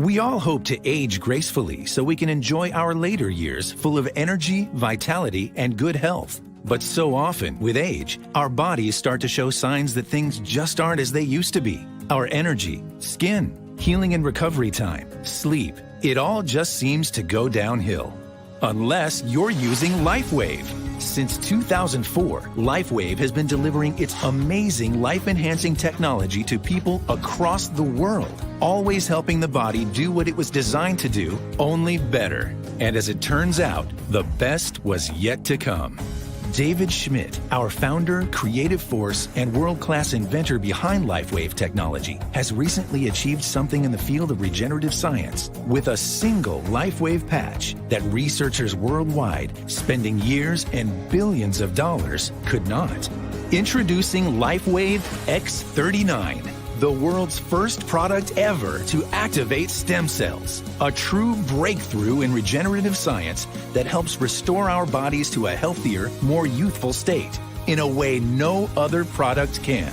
We all hope to age gracefully so we can enjoy our later years full of energy, vitality, and good health. But so often, with age, our bodies start to show signs that things just aren't as they used to be. Our energy, skin, healing and recovery time, sleep, it all just seems to go downhill. Unless you're using LifeWave. Since 2004, LifeWave has been delivering its amazing life-enhancing technology to people across the world, always helping the body do what it was designed to do, only better. And as it turns out, the best was yet to come. David Schmidt, our founder, creative force, and world-class inventor behind LifeWave technology, has recently achieved something in the field of regenerative science with a single LifeWave patch that researchers worldwide, spending years and billions of dollars, could not. Introducing LifeWave X39. The world's first product ever to activate stem cells. A true breakthrough in regenerative science that helps restore our bodies to a healthier, more youthful state in a way no other product can.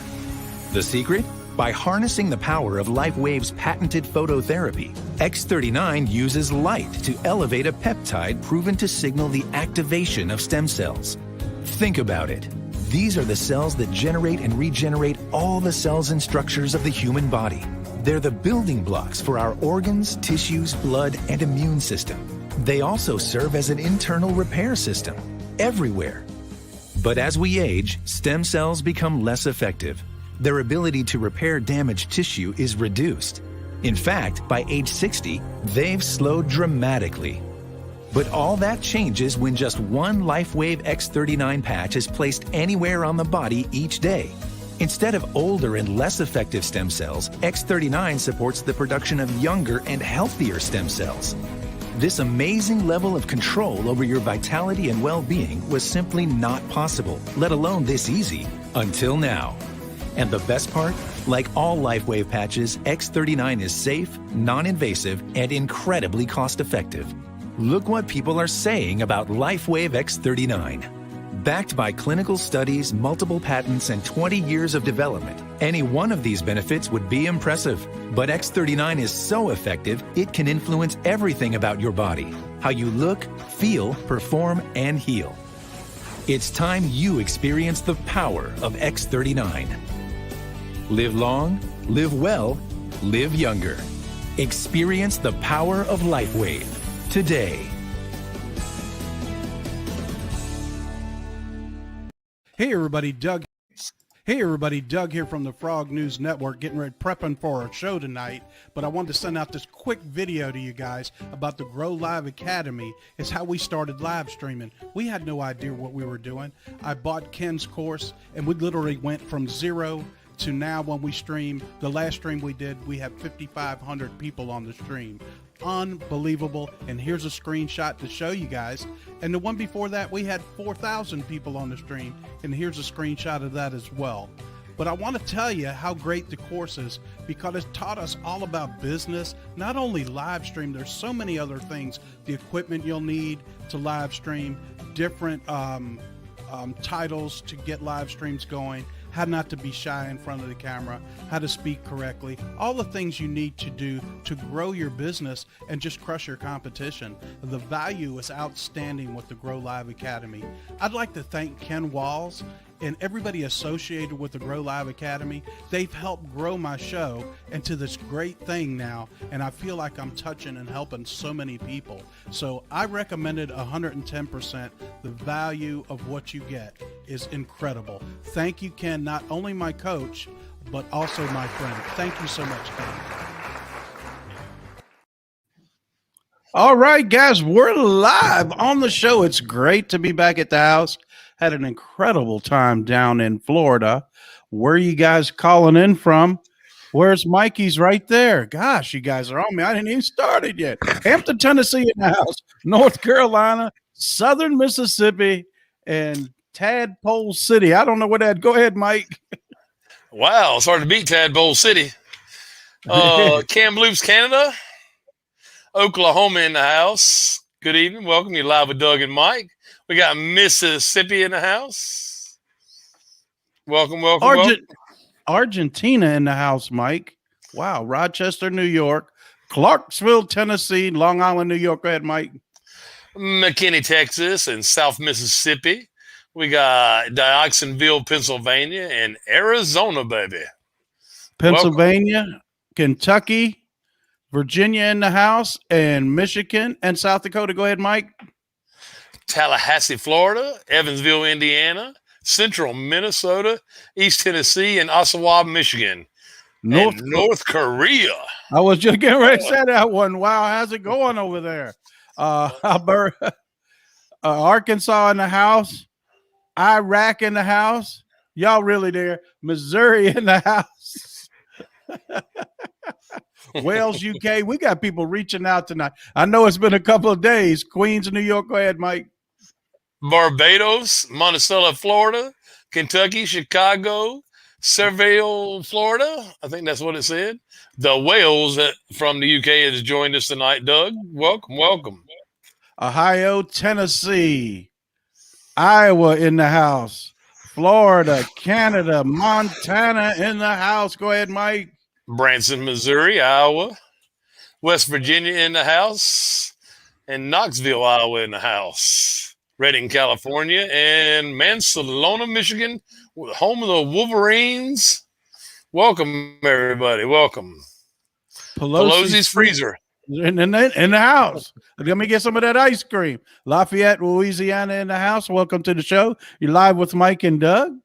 The secret? By harnessing the power of LifeWave's patented phototherapy, X39 uses light to elevate a peptide proven to signal the activation of stem cells. Think about it. These are the cells that generate and regenerate all the cells and structures of the human body. They're the building blocks for our organs, tissues, blood, and immune system. They also serve as an internal repair system everywhere. But as we age, stem cells become less effective. Their ability to repair damaged tissue is reduced. In fact, by age 60, they've slowed dramatically. But all that changes when just one LifeWave X39 patch is placed anywhere on the body each day. Instead of older and less effective stem cells, X39 supports the production of younger and healthier stem cells. This amazing level of control over your vitality and well-being was simply not possible, let alone this easy, until now. And the best part? Like all LifeWave patches, X39 is safe, non-invasive, and incredibly cost-effective. Look what people are saying about LifeWave X39. Backed by clinical studies, multiple patents, and 20 years of development, any one of these benefits would be impressive. But X39 is so effective, it can influence everything about your body. How you look, feel, perform, and heal. It's time you experience the power of X39. Live long, live well, live younger. Experience the power of LifeWave today. Hey everybody, Doug. Hey everybody, Doug here from the Frog News Network, getting ready, prepping for our show tonight. But I wanted to send out this quick video to you guys about the Grow Live Academy. It's how we started live streaming. We had no idea what we were doing. I bought Ken's course, and we literally went from zero to now. When we stream, the last stream we did, we had 5,500 people on the stream. Unbelievable. And here's a screenshot to show you guys. And the one before that, we had 4,000 people on the stream, and here's a screenshot of that as well. But I want to tell you how great the course is, because it taught us all about business, not only live stream. There's so many other things, the equipment you'll need to live stream, different titles to get live streams going, how not to be shy in front of the camera, how to speak correctly, all the things you need to do to grow your business and just crush your competition. The value is outstanding with the Grow Live Academy. I'd like to thank Ken Walls and everybody associated with the Grow Live Academy. They've helped grow my show into this great thing now, and I feel like I'm touching and helping so many people. So I recommended 110%. The value of what you get is incredible. Thank you, Ken, not only my coach, but also my friend. Thank you so much, Ken. All right, guys, we're live on the show. It's great to be back at the house. Had an incredible time down in Florida. Where are you guys calling in from? Where's Mikey's right there? Gosh, you guys are on me. I didn't even start it yet. Hampton, Tennessee in the house, North Carolina, Southern Mississippi, and Tadpole City. I don't know what that. Go ahead, Mike. Wow, it's hard to beat Tadpole City. Kamloops, Canada, Oklahoma in the house. Good evening. Welcome. You're live with Doug and Mike. We got Mississippi in the house. Welcome. Argentina in the house, Mike. Wow. Rochester, New York, Clarksville, Tennessee, Long Island, New York. Go ahead, Mike. McKinney, Texas, and South Mississippi. We got Dioxonville, Pennsylvania, and Arizona, baby. Pennsylvania, Kentucky, Virginia in the house, and Michigan and South Dakota. Go ahead, Mike. Tallahassee, Florida, Evansville, Indiana, Central Minnesota, East Tennessee, and Oshawa, Michigan. North Korea. I was just getting ready to say that one. Wow, how's it going over there? Arkansas in the house, Iraq in the house. Y'all really there? Missouri in the house. Wales, UK. We got people reaching out tonight. I know it's been a couple of days. Queens, New York. Go ahead, Mike. Barbados, Monticello, Florida, Kentucky, Chicago, Seville, Florida. I think that's what it said. The Wales from the UK has joined us tonight. Doug, welcome. Ohio, Tennessee, Iowa in the house, Florida, Canada, Montana in the house. Go ahead, Mike. Branson, Missouri, Iowa, West Virginia in the house, and Knoxville, Iowa in the house. Redding, California, and Mansalona, Michigan, home of the Wolverines. Welcome, everybody. Welcome. Pelosi's Freezer. In the house. Let me get some of that ice cream. Lafayette, Louisiana in the house. Welcome to the show. You're live with Mike and Doug.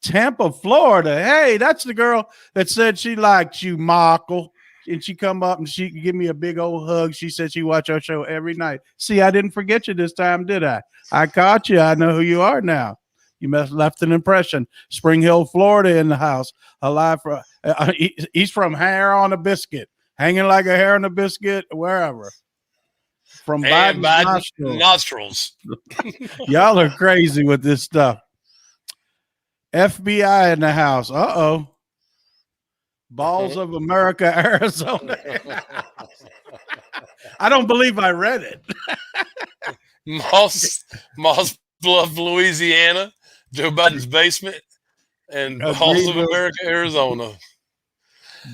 Tampa, Florida. Hey, that's the girl that said she liked you, Michael. And she come up and she give me a big old hug. She said she watch our show every night. See, I didn't forget you this time, did I? I caught you. I know who you are now. You must have left an impression. Spring Hill, Florida in the house. Alive for he's from hair on a biscuit, hanging like a hair on a biscuit, wherever. From Biden's nostrils. Y'all are crazy with this stuff. FBI in the house. Uh-oh. Balls of America, Arizona. I don't believe I read it. Moss Bluff, Louisiana, Joe Biden's basement, and Balls of America, Arizona.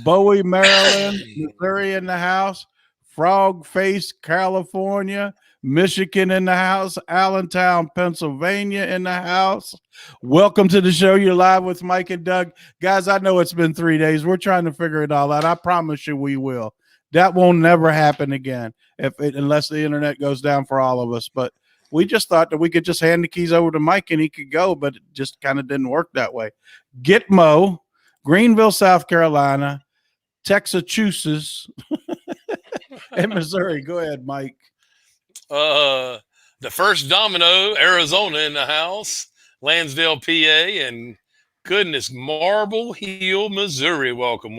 Bowie, Maryland, Missouri in the house, Frog Face, California, Michigan in the house, Allentown, Pennsylvania in the house. Welcome to the show. You're live with Mike and Doug. Guys, I know it's been 3 days. We're trying to figure it all out. I promise you we will. That won't never happen again unless the internet goes down for all of us. But we just thought that we could just hand the keys over to Mike and he could go, but it just kind of didn't work that way. Gitmo, Greenville, South Carolina, Texas, and Missouri. Go ahead, Mike. The first domino, Arizona in the house, Lansdale, PA, and goodness, Marble Hill, Missouri. Welcome.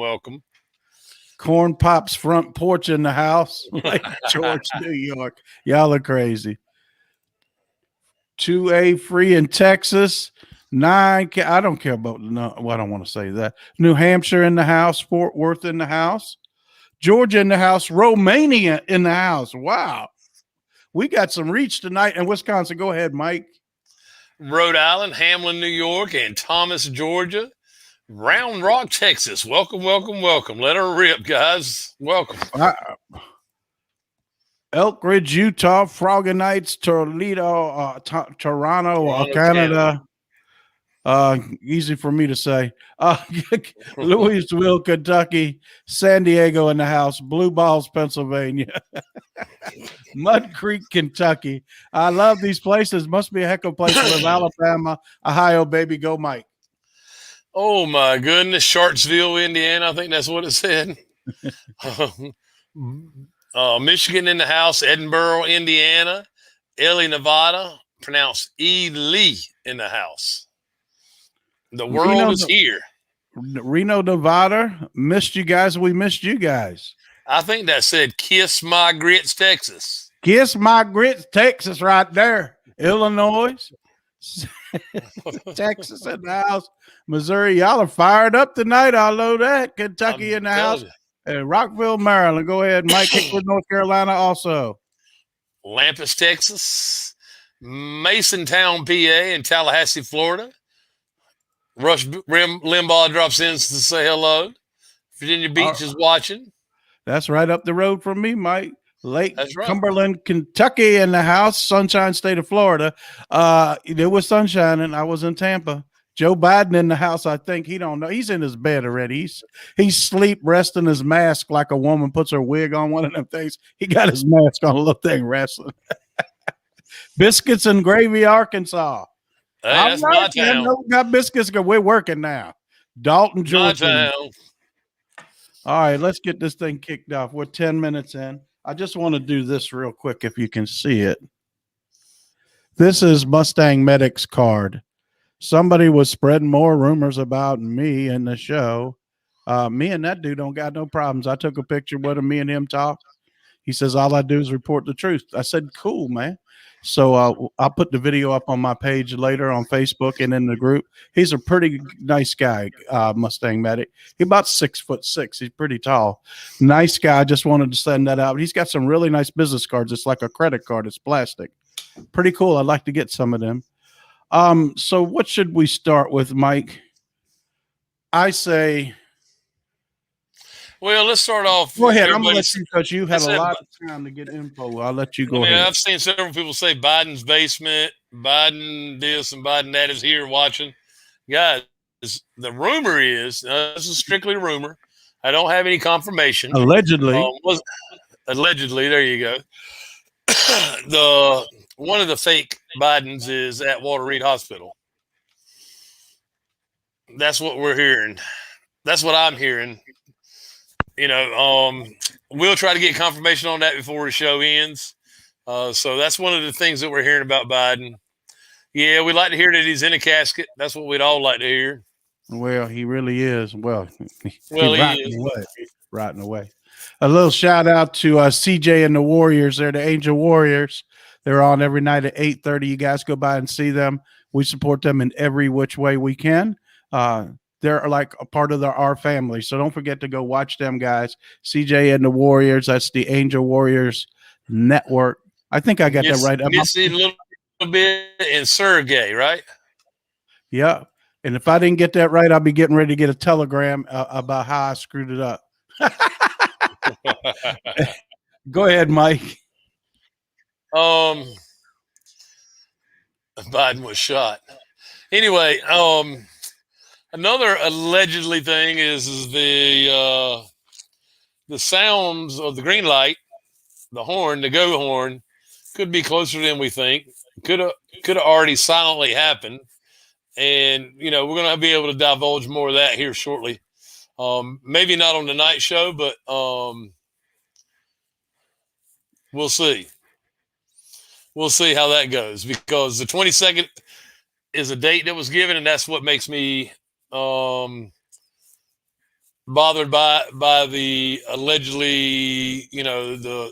Corn Pop's front porch in the house, like George, New York. Y'all are crazy. 2A free in Texas. 9. I don't care about well, I don't want to say that. New Hampshire in the house. Fort Worth in the house. Georgia in the house. Romania in the house. Wow. We got some reach tonight in Wisconsin. Go ahead, Mike. Rhode Island, Hamlin, New York, and Thomas, Georgia. Round Rock, Texas. Welcome. Let her rip, guys. Welcome. Elk Ridge, Utah. Froggy Nights, Toledo, Toronto, Canada. Easy for me to say. Louisville, Kentucky. San Diego in the house. Blue Balls, Pennsylvania. Mud Creek, Kentucky. I love these places. Must be a heck of a place to live. Alabama, Ohio, baby. Go, Mike. Oh, my goodness. Sharpsville, Indiana. I think that's what it said. Michigan in the house. Edinburgh, Indiana. Ely, Nevada. Pronounced Ely in the house. The world is here. Reno, Nevada. Missed you guys. We missed you guys. I think that said Kiss My Grits, Texas. Kiss My Grits, Texas right there. Illinois. Texas in the house. Missouri. Y'all are fired up tonight. I know that. Kentucky in the house. And Rockville, Maryland. Go ahead, Mike. Hickford, North Carolina also. Lampus, Texas. Masontown, PA, and Tallahassee, Florida. Rush Limbaugh drops in to say hello. Virginia Beach is watching. That's right up the road from me, Mike. Lake That's right. Cumberland, Kentucky in the house, Sunshine State of Florida. It was sunshine, and I was in Tampa. Joe Biden in the house, I think. He don't know. He's in his bed already. He's sleep resting his mask like a woman puts her wig on one of them things. He got his mask on, a little thing wrestling. Biscuits and Gravy, Arkansas. Hey, that's my town. We got biscuits. We're working now. Dalton, Georgia. All right, let's get this thing kicked off. We're 10 minutes in. I just want to do this real quick if you can see it. This is Mustang Medic's card. Somebody was spreading more rumors about me in the show. Me and that dude don't got no problems. I took a picture with him. Me and him talked. He says, all I do is report the truth. I said, cool, man. So I'll put the video up on my page later on Facebook and in the group. He's a pretty nice guy, Mustang Medic. He's about 6'6". He's pretty tall. Nice guy. I just wanted to send that out. He's got some really nice business cards. It's like a credit card. It's plastic. Pretty cool. I'd like to get some of them. So what should we start with, Mike? I say... Well, let's start off. Go ahead. I'm going to let you, because you had a lot of time to get info. I'll let you go ahead. I've seen several people say Biden's basement, Biden this and Biden that is here watching. Guys, the rumor is, this is strictly rumor. I don't have any confirmation. Allegedly. Allegedly, there you go. One of the fake Bidens is at Walter Reed Hospital. That's what we're hearing. That's what I'm hearing. We'll try to get confirmation on that before the show ends. So that's one of the things that we're hearing about Biden. Yeah, we'd like to hear that he's in a casket. That's what we'd all like to hear. Well, he really is. Well, he is. Rotting away. A little shout out to CJ and the Warriors. They're the Angel Warriors. They're on every night at 8:30. You guys go by and see them. We support them in every which way we can. They're like a part of our family. So don't forget to go watch them, guys. CJ and the Warriors. That's the Angel Warriors Network. I think I got that right. You see a little bit in Sergey, right? Yeah. And if I didn't get that right, I'll be getting ready to get a telegram about how I screwed it up. Go ahead, Mike. Biden was shot. Anyway, another allegedly thing is the sounds of the green light, the horn, the go horn, could be closer than we think. Could have already silently happened, and we're going to be able to divulge more of that here shortly. Maybe not on the night show, but we'll see. We'll see how that goes, because the 22nd is a date that was given, and that's what makes me bothered by the allegedly, the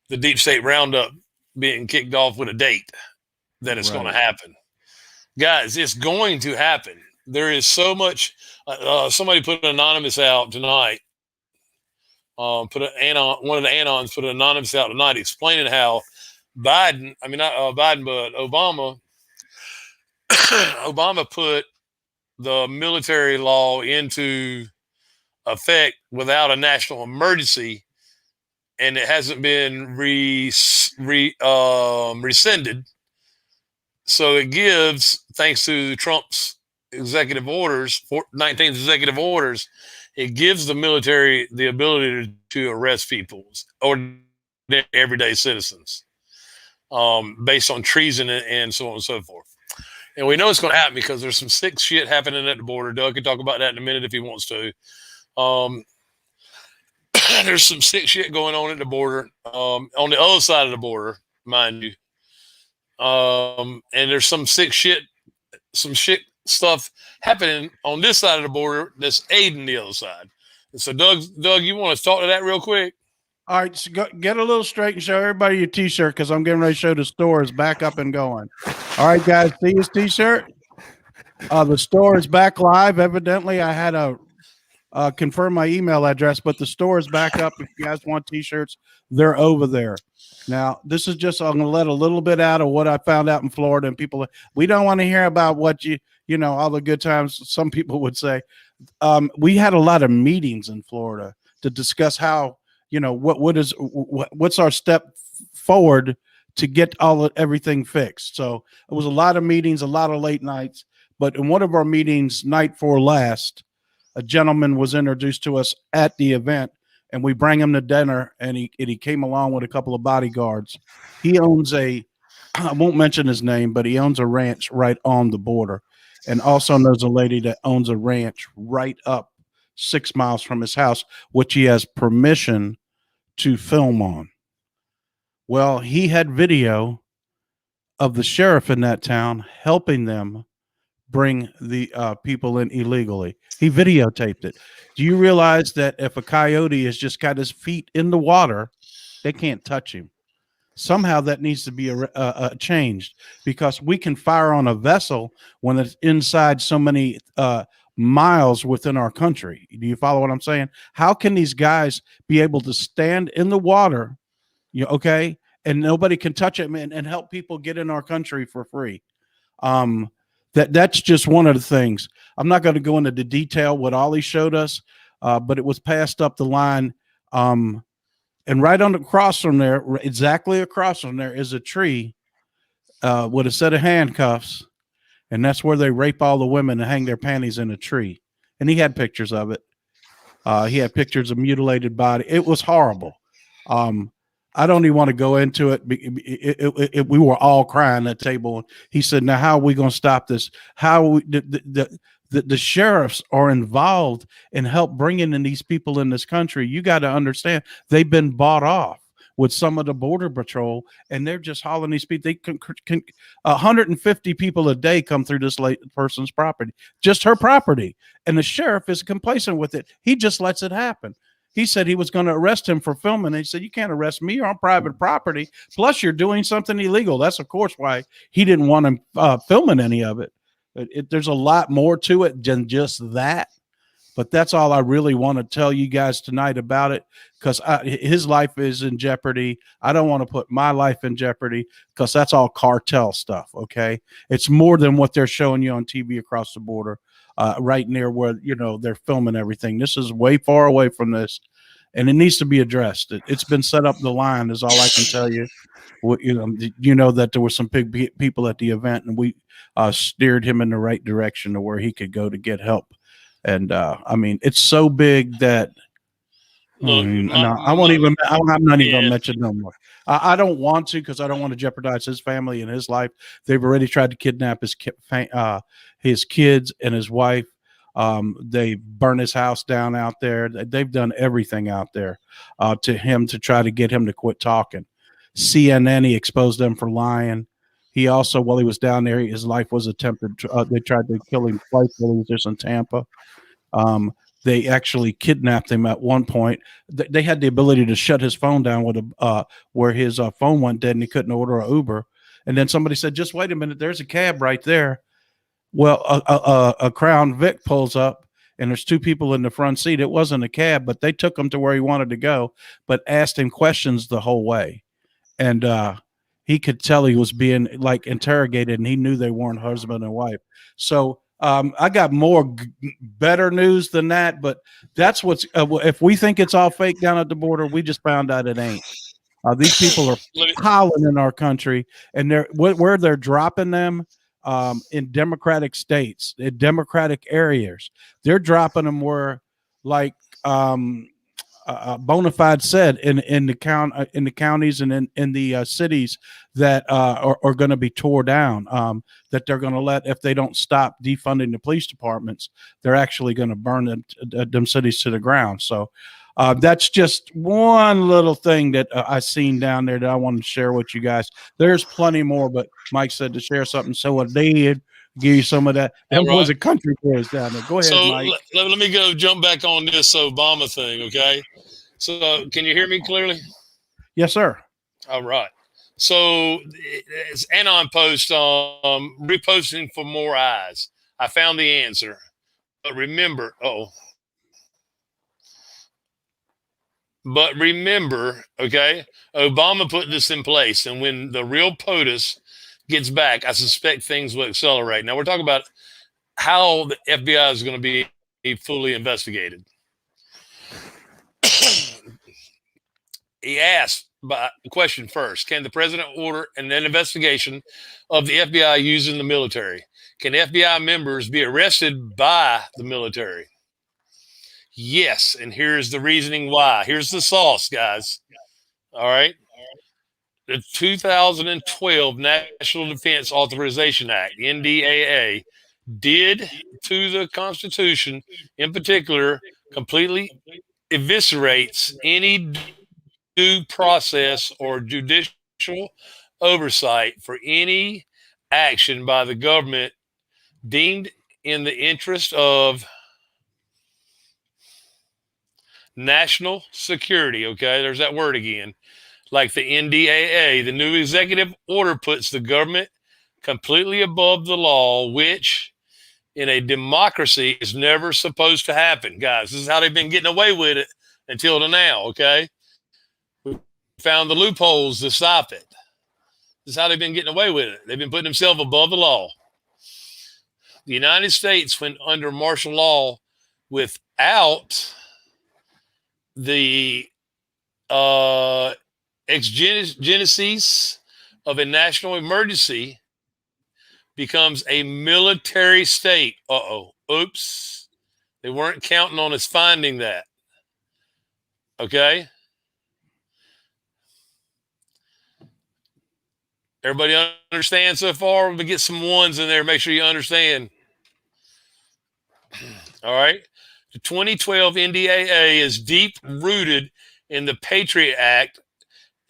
deep state roundup being kicked off with a date that it's going to happen. Guys, it's going to happen. There is so much. Somebody put an anonymous out tonight. One of the anons put an anonymous out tonight explaining how Biden, not Biden, but Obama put the military law into effect without a national emergency, and it hasn't been rescinded. So it gives, thanks to Trump's executive orders, 19th executive orders, it gives the military the ability to arrest people or everyday citizens based on treason and so on and so forth. And we know it's going to happen because there's some sick shit happening at the border. Doug can talk about that in a minute if he wants to. There's some sick shit going on at the border, on the other side of the border, mind you. And there's some sick shit stuff happening on this side of the border that's aiding the other side. And so, Doug, you want to talk to that real quick? All right, so get a little straight and show everybody your T-shirt, because I'm getting ready to show the store is back up and going. All right, guys, see his T-shirt? The store is back live. Evidently, I had to confirm my email address, but the store is back up. If you guys want T-shirts, they're over there. Now, this is just, I'm going to let a little bit out of what I found out in Florida. And people, we don't want to hear about what all the good times, some people would say. We had a lot of meetings in Florida to discuss how what's our step forward to get everything fixed. So it was a lot of meetings, a lot of late nights. But in one of our meetings, night before last, a gentleman was introduced to us at the event, and we bring him to dinner, and he came along with a couple of bodyguards. He owns I won't mention his name, but he owns a ranch right on the border, and also knows a lady that owns a ranch right up 6 miles from his house, which he has permission to film on. Well, he had video of the sheriff in that town helping them bring the people in illegally. He videotaped it. Do you realize that if a coyote has just got his feet in the water, they can't touch him? Somehow that needs to be changed, because we can fire on a vessel when it's inside so many miles within our country. Do you follow what I'm saying? How can these guys be able to stand in the water, and nobody can touch them and help people get in our country for free? That's just one of the things. I'm not going to go into the detail what Ollie showed us, but it was passed up the line. And right across from there, exactly across from there, is a tree with a set of handcuffs. And that's where they rape all the women and hang their panties in a tree. And he had pictures of it. He had pictures of mutilated body. It was horrible. I don't even want to go into it. We were all crying at the table. He said, now, how are we going to stop this? How the sheriffs are involved in help bringing in these people in this country. You got to understand, they've been bought off with some of the border patrol, and they're just hauling these people. They can 150 people a day come through this person's property, just her property. And the sheriff is complacent with it. He just lets it happen. He said he was going to arrest him for filming. And he said, you can't arrest me. You're on private property. Plus, you're doing something illegal. That's, of course, why he didn't want him filming any of it. There's a lot more to it than just that. But that's all I really want to tell you guys tonight about it, because his life is in jeopardy. I don't want to put my life in jeopardy, because that's all cartel stuff, okay? It's more than what they're showing you on TV across the border, right near where, they're filming everything. This is way far away from this, and it needs to be addressed. It's been set up the line, is all I can tell you. That there were some big people at the event, and we steered him in the right direction to where he could go to get help. And it's so big that I'm not even going to mention no more. I don't want to, because I don't want to jeopardize his family and his life. They've already tried to kidnap his kids and his wife. They burned his house down out there. They've done everything out there to him to try to get him to quit talking. CNN, he exposed them for lying. He also, while he was down there, his life was attempted. They tried to kill him twice while he was just in Tampa. They actually kidnapped him at one point. They had the ability to shut his phone down with where his phone went dead and he couldn't order an Uber. And then somebody said, just wait a minute, there's a cab right there. Well, a Crown Vic pulls up, and there's two people in the front seat. It wasn't a cab, but they took him to where he wanted to go, but asked him questions the whole way. And he could tell he was being interrogated, and he knew they weren't husband and wife. So I got more better news than that, but that's what's if we think it's all fake down at the border, we just found out it ain't. These people are piling in our country, and where they're dropping them in Democratic states, in Democratic areas. They're dropping them where, Bonafide said, in the counties and in the cities that are going to be tore down, that they're going to let, if they don't stop defunding the police departments, they're actually going to burn them cities to the ground. So that's just one little thing that I seen down there that I wanted to share with you guys. There's plenty more, but Mike said to share something, so I did. Give you some of that. Them boys are country boys down there. Go ahead, Mike. Let me go jump back on this Obama thing, okay? So can you hear me clearly? Yes, sir. All right. So it's Anon Post reposting for more eyes. I found the answer. But remember, okay, Obama put this in place. And when the real POTUS gets back, I suspect things will accelerate. Now we're talking about how the FBI is going to be fully investigated. he asked by the question first: can the president order an investigation of the FBI using the military? Can FBI members be arrested by the military? Yes, and here's the reasoning why. Here's the sauce, guys. All right. The 2012 National Defense Authorization Act, NDAA, did to the Constitution in particular completely eviscerates any due process or judicial oversight for any action by the government deemed in the interest of national security. Okay, there's that word again. Like the NDAA, the new executive order puts the government completely above the law, which in a democracy is never supposed to happen, guys. This is how they've been getting away with it until now, okay? We found the loopholes to stop it. This is how they've been getting away with it. They've been putting themselves above the law. The United States went under martial law without the exigencies of a national emergency becomes a military state. Oops. They weren't counting on us finding that. Okay. Everybody understand so far? We'll get some ones in there. Make sure you understand. All right. The 2012 NDAA is deep rooted in the Patriot Act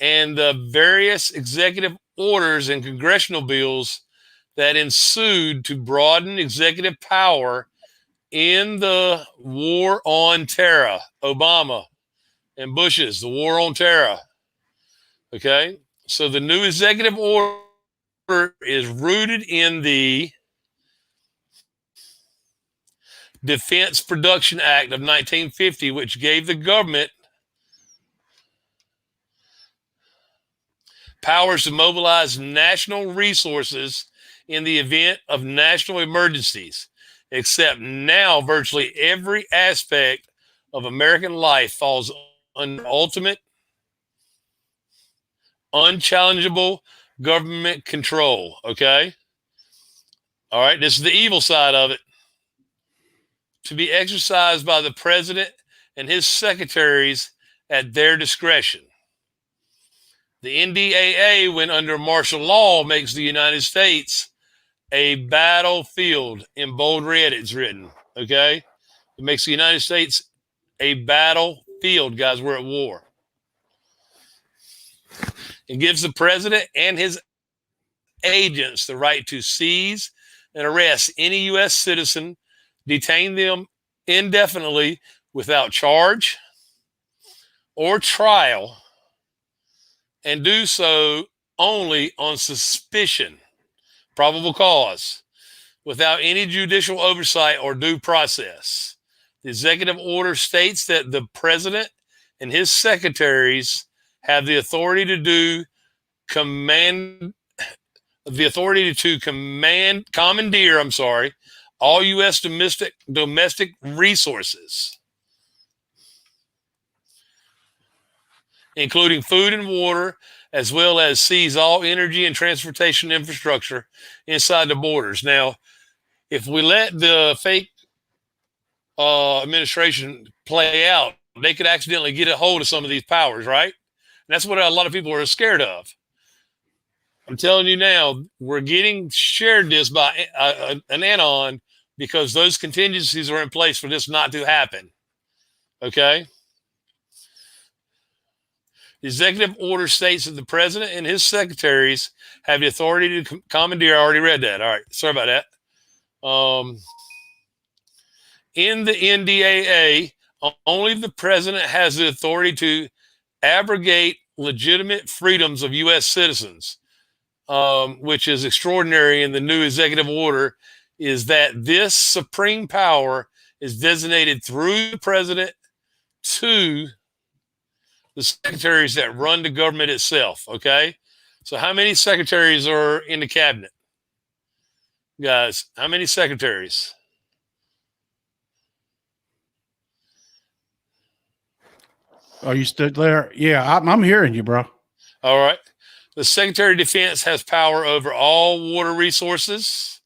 and the various executive orders and congressional bills that ensued to broaden executive power in the war on terror. Obama and Bush's, the war on terror. Okay. So the new executive order is rooted in the Defense Production Act of 1950, which gave the government powers to mobilize national resources in the event of national emergencies, except now virtually every aspect of American life falls under ultimate, unchallengeable government control. Okay. All right. This is the evil side of it. To be exercised by the president and his secretaries at their discretion. The NDAA, when under martial law, makes the United States a battlefield. In bold red, it's written. Okay. It makes the United States a battlefield, guys. We're at war. It gives the president and his agents the right to seize and arrest any U.S. citizen, detain them indefinitely without charge or trial, and do so only on suspicion, probable cause, without any judicial oversight or due process. The executive order states that the president and his secretaries have the authority to commandeer, all U.S. domestic resources, including food and water, as well as seize all energy and transportation infrastructure inside the borders. Now, if we let the fake administration play out, they could accidentally get a hold of some of these powers, right? And that's what a lot of people are scared of. I'm telling you now, we're getting shared this by an anon because those contingencies are in place for this not to happen. Okay? The executive order states that the president and his secretaries have the authority to commandeer. I already read that. All right. Sorry about that. In the NDAA, only the president has the authority to abrogate legitimate freedoms of U.S. citizens, which is extraordinary in the new executive order, is that this supreme power is designated through the president to the secretaries that run the government itself. Okay. So how many secretaries are in the cabinet? Guys, how many secretaries? Are you still there? Yeah, I'm hearing you, bro. All right. The Secretary of Defense has power over all water resources.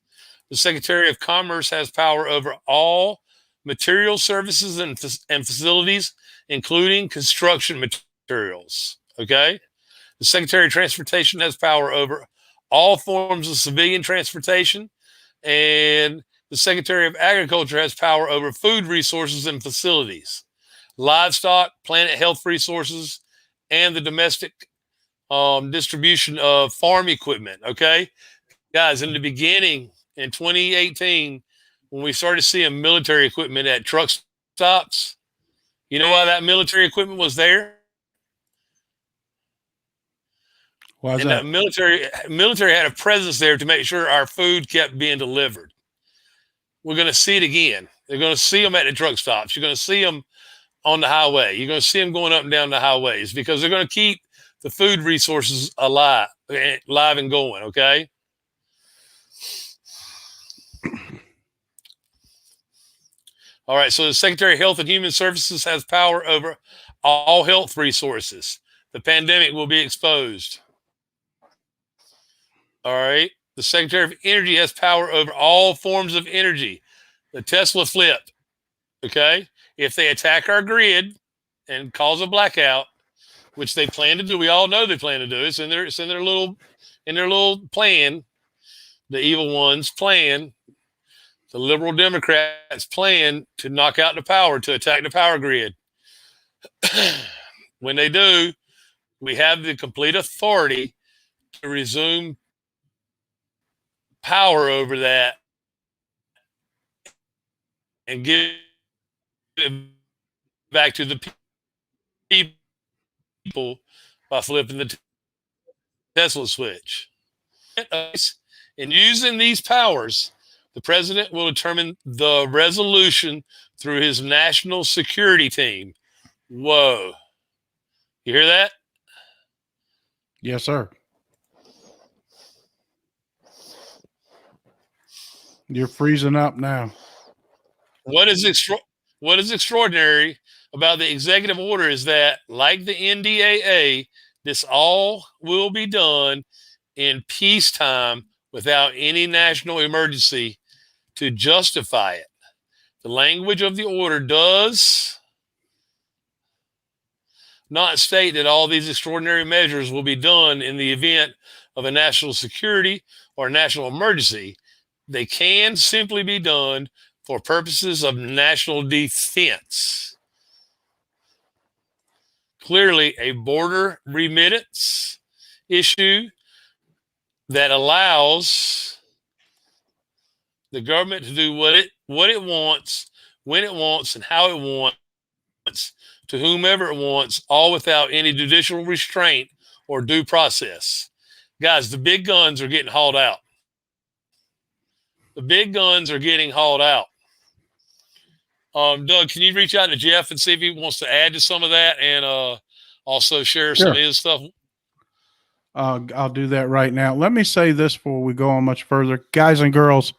The Secretary of Commerce has power over all material services and facilities, including construction materials. Okay. The Secretary of Transportation has power over all forms of civilian transportation. And the Secretary of Agriculture has power over food resources and facilities, livestock, planet health resources, and the domestic distribution of farm equipment. Okay. Guys, in the beginning, in 2018, when we started seeing military equipment at truck stops, you know why that military equipment was there? Why is And that? that military had a presence there to make sure our food kept being delivered. We're going to see it again. They're going to see them at the truck stops. You're going to see them on the highway. You're going to see them going up and down the highways because they're going to keep the food resources alive and going. Okay. All right. So the Secretary of Health and Human Services has power over all health resources. The pandemic will be exposed. All right. The Secretary of Energy has power over all forms of energy. The Tesla flip. Okay. If they attack our grid and cause a blackout, which they plan to do, we all know they plan to do. It's in their little plan. The evil ones plan. The liberal Democrats plan to knock out the power, to attack the power grid. When they do, we have the complete authority to resume power over that and give it back to the people by flipping the Tesla switch. In using these powers, the president will determine the resolution through his national security team. Whoa. You hear that? Yes, sir. You're freezing up now. What is extraordinary about the executive order is that, like the NDAA, this all will be done in peacetime without any national emergency to justify it. The language of the order does not state that all these extraordinary measures will be done in the event of a national security or national emergency. They can simply be done for purposes of national defense. Clearly, a border remittance issue that allows the government to do what it wants, when it wants, and how it wants, to whomever it wants, all without any judicial restraint or due process. Guys, the big guns are getting hauled out. The big guns are getting hauled out. Doug, can you reach out to Jeff and see if he wants to add to some of that and also share some of his stuff? I'll do that right now. Let me say this before we go on much further. Guys and girls,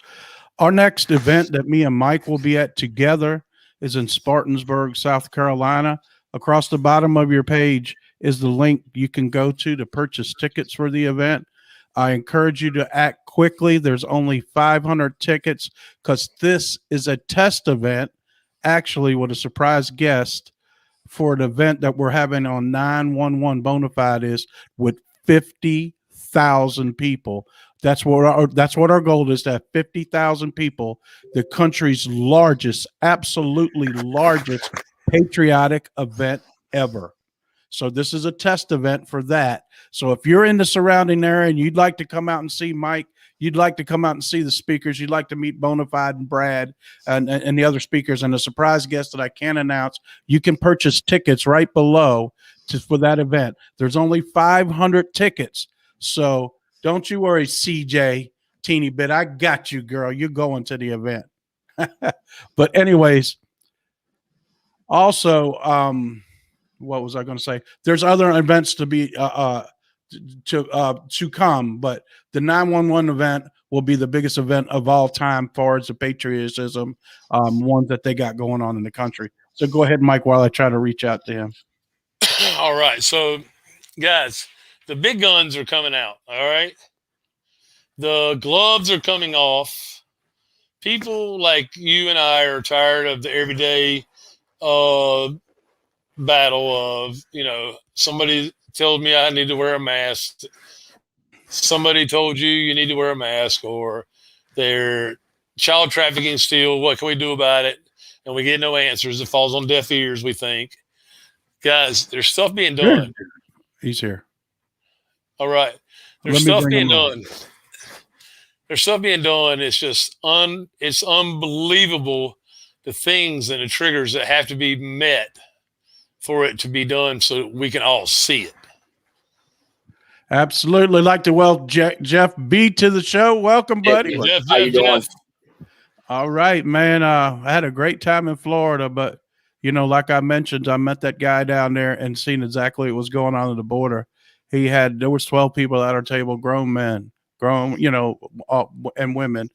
our next event that me and Mike will be at together is in Spartansburg, South Carolina. Across the bottom of your page is the link you can go to purchase tickets for the event. I encourage you to act quickly. There's only 500 tickets because this is a test event, actually, with a surprise guest for an event that we're having on 911 Bonafide is with 50,000 people. That's what our goal is, to have 50,000 people, the country's largest, absolutely largest patriotic event ever. So this is a test event for that. So if you're in the surrounding area and you'd like to come out and see Mike, you'd like to come out and see the speakers, you'd like to meet Bonafide and Brad and the other speakers and a surprise guest that I can't announce, you can purchase tickets right below for that event. There's only 500 tickets. So don't you worry, CJ, teeny bit. I got you, girl. You're going to the event. But anyways, also, what was I going to say? There's other events to be to come, but the 911 event will be the biggest event of all time as far as the patriotism one that they got going on in the country. So go ahead, Mike, while I try to reach out to him. All right. So, guys, the big guns are coming out. All right. The gloves are coming off. People like you and I are tired of the everyday uh, battle of, somebody told me I need to wear a mask. Somebody told you need to wear a mask, or they're child trafficking still. What can we do about it? And we get no answers. It falls on deaf ears, we think. Guys, there's stuff being done. He's here. All right. There's stuff being done. There's stuff being done. It's just it's unbelievable, the things and the triggers that have to be met for it to be done so we can all see it. Absolutely. Like to welcome Jeff B to the show. Welcome, buddy. Jeff, how you doing? All right, man. I had a great time in Florida, but like I mentioned, I met that guy down there and seen exactly what was going on at the border. There was 12 people at our table, grown men, and women,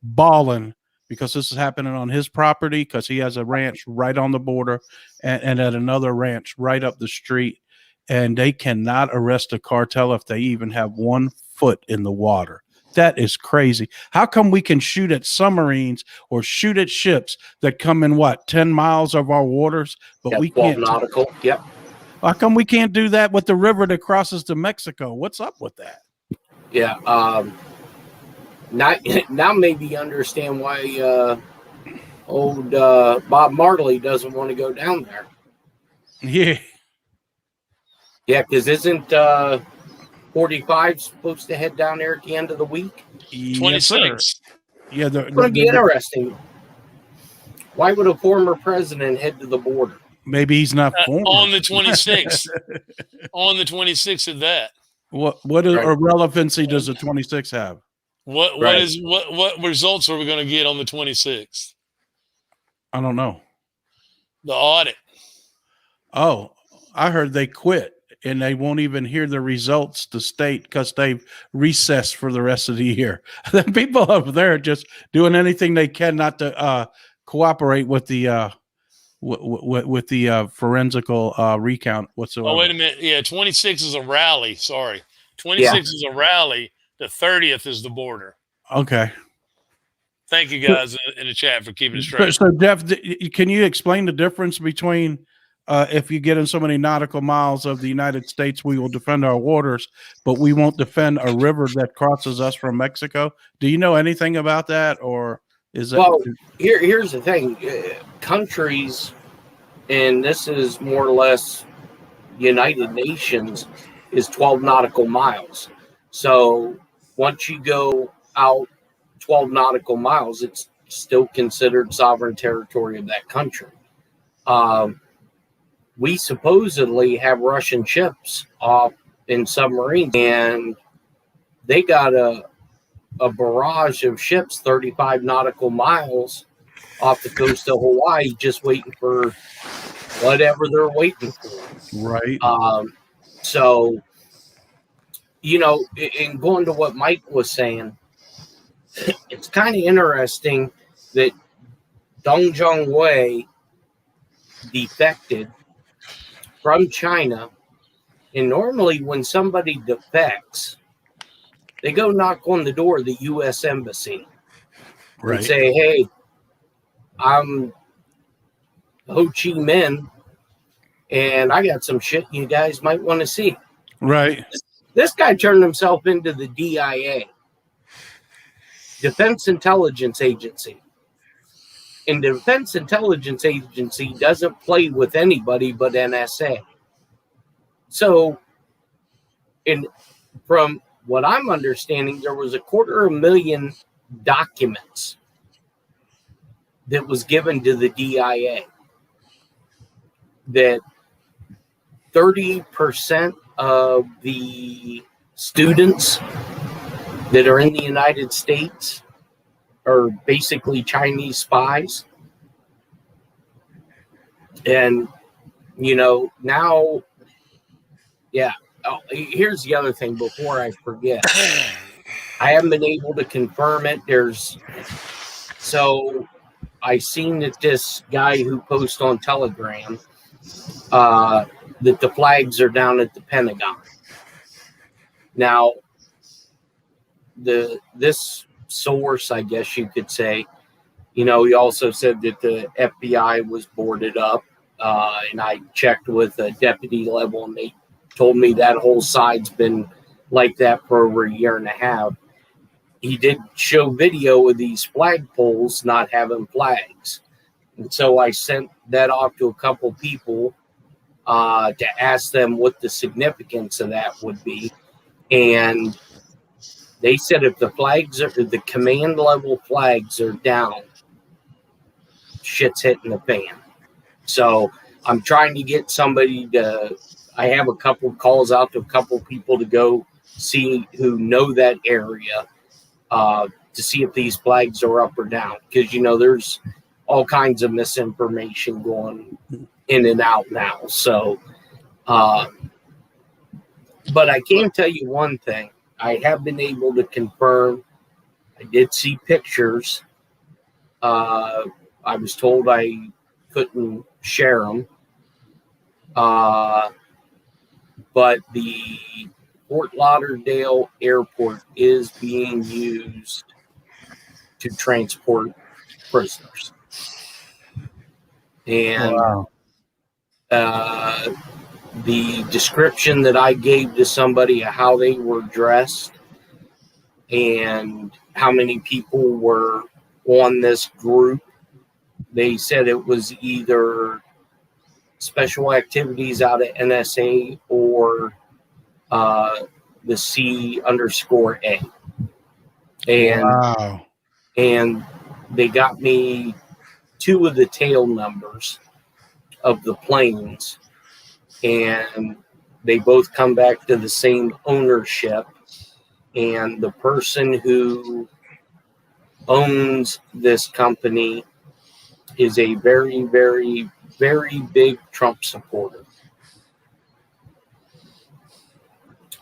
bawling because this is happening on his property, because he has a ranch right on the border and at another ranch right up the street. And they cannot arrest a cartel if they even have 1 foot in the water. That is crazy. How come we can shoot at submarines or shoot at ships that come in 10 miles of our waters, but we can't nautical? Yep. How come we can't do that with the river that crosses to Mexico? What's up with that? Yeah. Now maybe you understand why old Bob Marley doesn't want to go down there. Yeah. Yeah, because isn't 45 supposed to head down there at the end of the week? 26. Yeah, it's going to be interesting. Why would a former president head to the border? Maybe he's not on the 26th. On the 26th of that. What relevancy does the 26 have? What results are we going to get on the 26th? I don't know. The audit. Oh, I heard they quit. And they won't even hear the results to state because they've recessed for the rest of the year. The people over there are just doing anything they can not to cooperate with the forensical recount whatsoever. Oh, wait a minute. Yeah, 26 is a rally. Sorry. 26 is a rally. The 30th is the border. Okay. Thank you guys in the chat for keeping it straight. So, Jeff, can you explain the difference between if you get in so many nautical miles of the United States, we will defend our waters, but we won't defend a river that crosses us from Mexico? Do you know anything about that, or is it? Well, here's the thing: countries, and this is more or less United Nations, is 12 nautical miles. So once you go out 12 nautical miles, it's still considered sovereign territory of that country. We supposedly have Russian ships off in submarines, and they got a barrage of ships 35 nautical miles off the coast of Hawaii just waiting for whatever they're waiting for. Right. So, and going to what Mike was saying, it's kind of interesting that Dong Zhongwei defected from China, and normally when somebody defects, they go knock on the door of the U.S. Embassy and say, "Hey, I'm Ho Chi Minh, and I got some shit you guys might want to see." Right. This guy turned himself into the DIA, Defense Intelligence Agency. And the Defense Intelligence Agency doesn't play with anybody but NSA. So, from what I'm understanding, there was 250,000 documents that was given to the DIA. That 30% of the students that are in the United States are basically Chinese spies. And, now, here's the other thing before I forget. I haven't been able to confirm it. I seen that this guy who posts on Telegram, that the flags are down at the Pentagon. Now, this source, I guess you could say, he also said that the FBI was boarded up, and I checked with a deputy level, and they told me that whole side's been like that for over a year and a half. He did show video of these flagpoles not having flags. And so I sent that off to a couple people to ask them what the significance of that would be. And they said if the command level flags are down, shit's hitting the fan. So I'm trying to get somebody I have a couple calls out to a couple people to go see who know that area to see if these flags are up or down. Because, there's all kinds of misinformation going in and out now. So, but I can tell you one thing. I have been able to confirm. I did see pictures. I was told I couldn't share them. But the Fort Lauderdale Airport is being used to transport prisoners. And the description that I gave to somebody of how they were dressed and how many people were on this group, they said it was either special activities out of NSA or the C_A. And they got me 2 of the tail numbers of the planes, and they both come back to the same ownership. And the person who owns this company is a very, very, very big Trump supporter.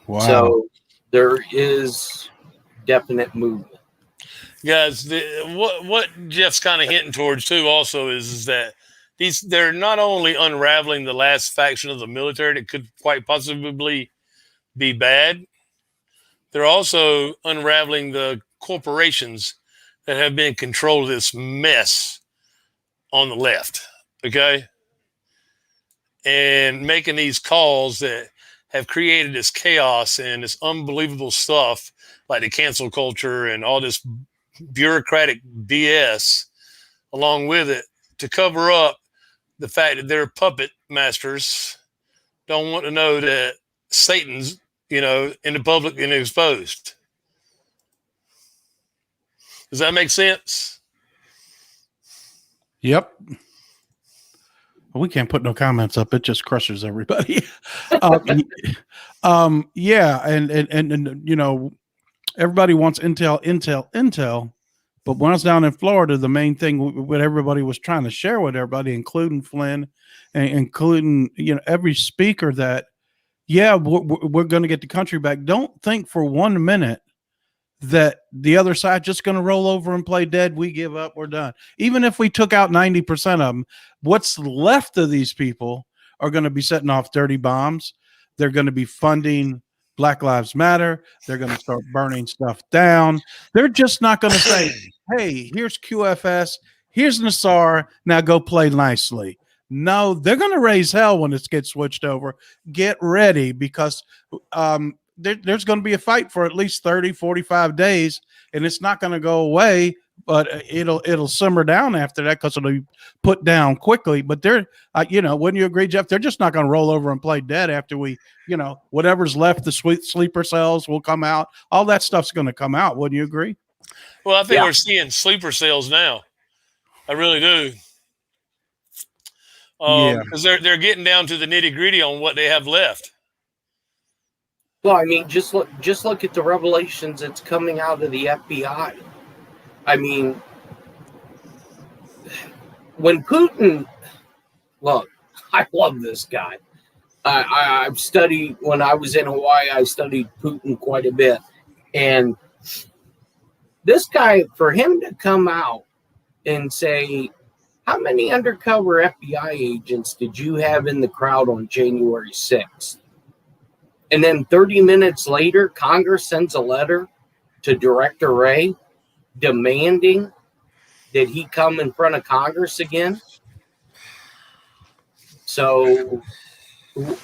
Wow. So there is definite movement. Guys, what Jeff's kind of hinting towards too also is that they're not only unraveling the last faction of the military that could quite possibly be bad, they're also unraveling the corporations that have been in control of this mess on the left, okay? And making these calls that have created this chaos and this unbelievable stuff like the cancel culture and all this bureaucratic BS along with it to cover up the fact that their puppet masters don't want to know that Satan's, in the public and exposed. Does that make sense? Yep. Well, we can't put no comments up. It just crushes everybody. Yeah. And everybody wants intel. But when I was down in Florida, the main thing what everybody was trying to share with everybody, including Flynn and including, every speaker that, we're going to get the country back. Don't think for 1 minute that the other side just going to roll over and play dead. We give up. We're done. Even if we took out 90% of them, what's left of these people are going to be setting off dirty bombs. They're going to be funding Black Lives Matter. They're going to start burning stuff down. They're just not going to say, hey, here's QFS. Here's Nassar. Now go play nicely. No, they're going to raise hell when it gets switched over. Get ready because there's going to be a fight for at least 30, 45 days, and it's not going to go away, but it'll simmer down after that because it'll be put down quickly. But they're, wouldn't you agree, Jeff? They're just not going to roll over and play dead after we, whatever's left, the sleeper cells will come out. All that stuff's going to come out. Wouldn't you agree? Well, I think we're seeing sleeper cells now. I really do. Because they're getting down to the nitty gritty on what they have left. Well, I mean, just look at the revelations that's coming out of the FBI. I mean, when Putin, look, I love this guy. I've studied, when I was in Hawaii, I studied Putin quite a bit. And this guy, for him to come out and say how many undercover FBI agents did you have in the crowd on January 6th? And then 30 minutes later, Congress sends a letter to Director Wray demanding that he come in front of Congress again. So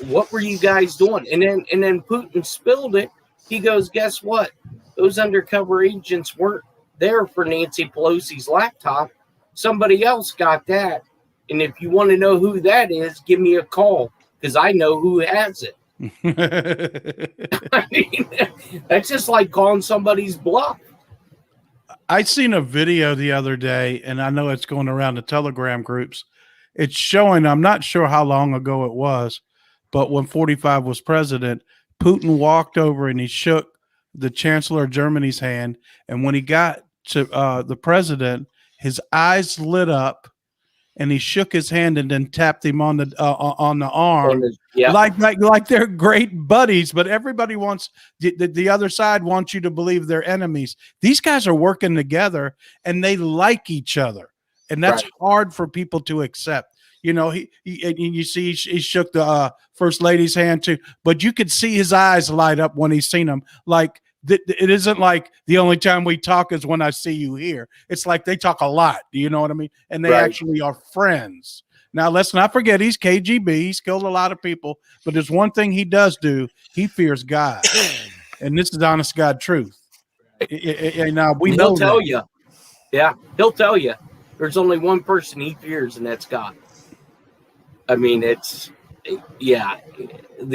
what were you guys doing? And then Putin spilled it. He goes, guess what? Those undercover agents weren't there for Nancy Pelosi's laptop. Somebody else got that. And if you want to know who that is, give me a call because I know who has it. I mean, that's just like calling somebody's bluff. I seen a video the other day, and I know it's going around the Telegram groups. It's showing, I'm not sure how long ago it was, but when 45 was president, Putin walked over and he shook the Chancellor of Germany's hand. And when he got to the president, his eyes lit up and he shook his hand and then tapped him on the arm. Yeah. Like they're great buddies, but everybody wants the other side wants you to believe they're enemies. These guys are working together and they like each other. And that's hard for people to accept. You know, you see he shook the first lady's hand too, but you could see his eyes light up when he's seen him. Like it isn't like the only time we talk is when I see you here. It's like they talk a lot. Do you know what I mean? And they actually are friends. Now, let's not forget he's KGB. He's killed a lot of people, but there's one thing he does do. He fears God. And this is honest God truth. And now he'll tell you. Yeah, he'll tell you. There's only one person he fears, and that's God. I mean, the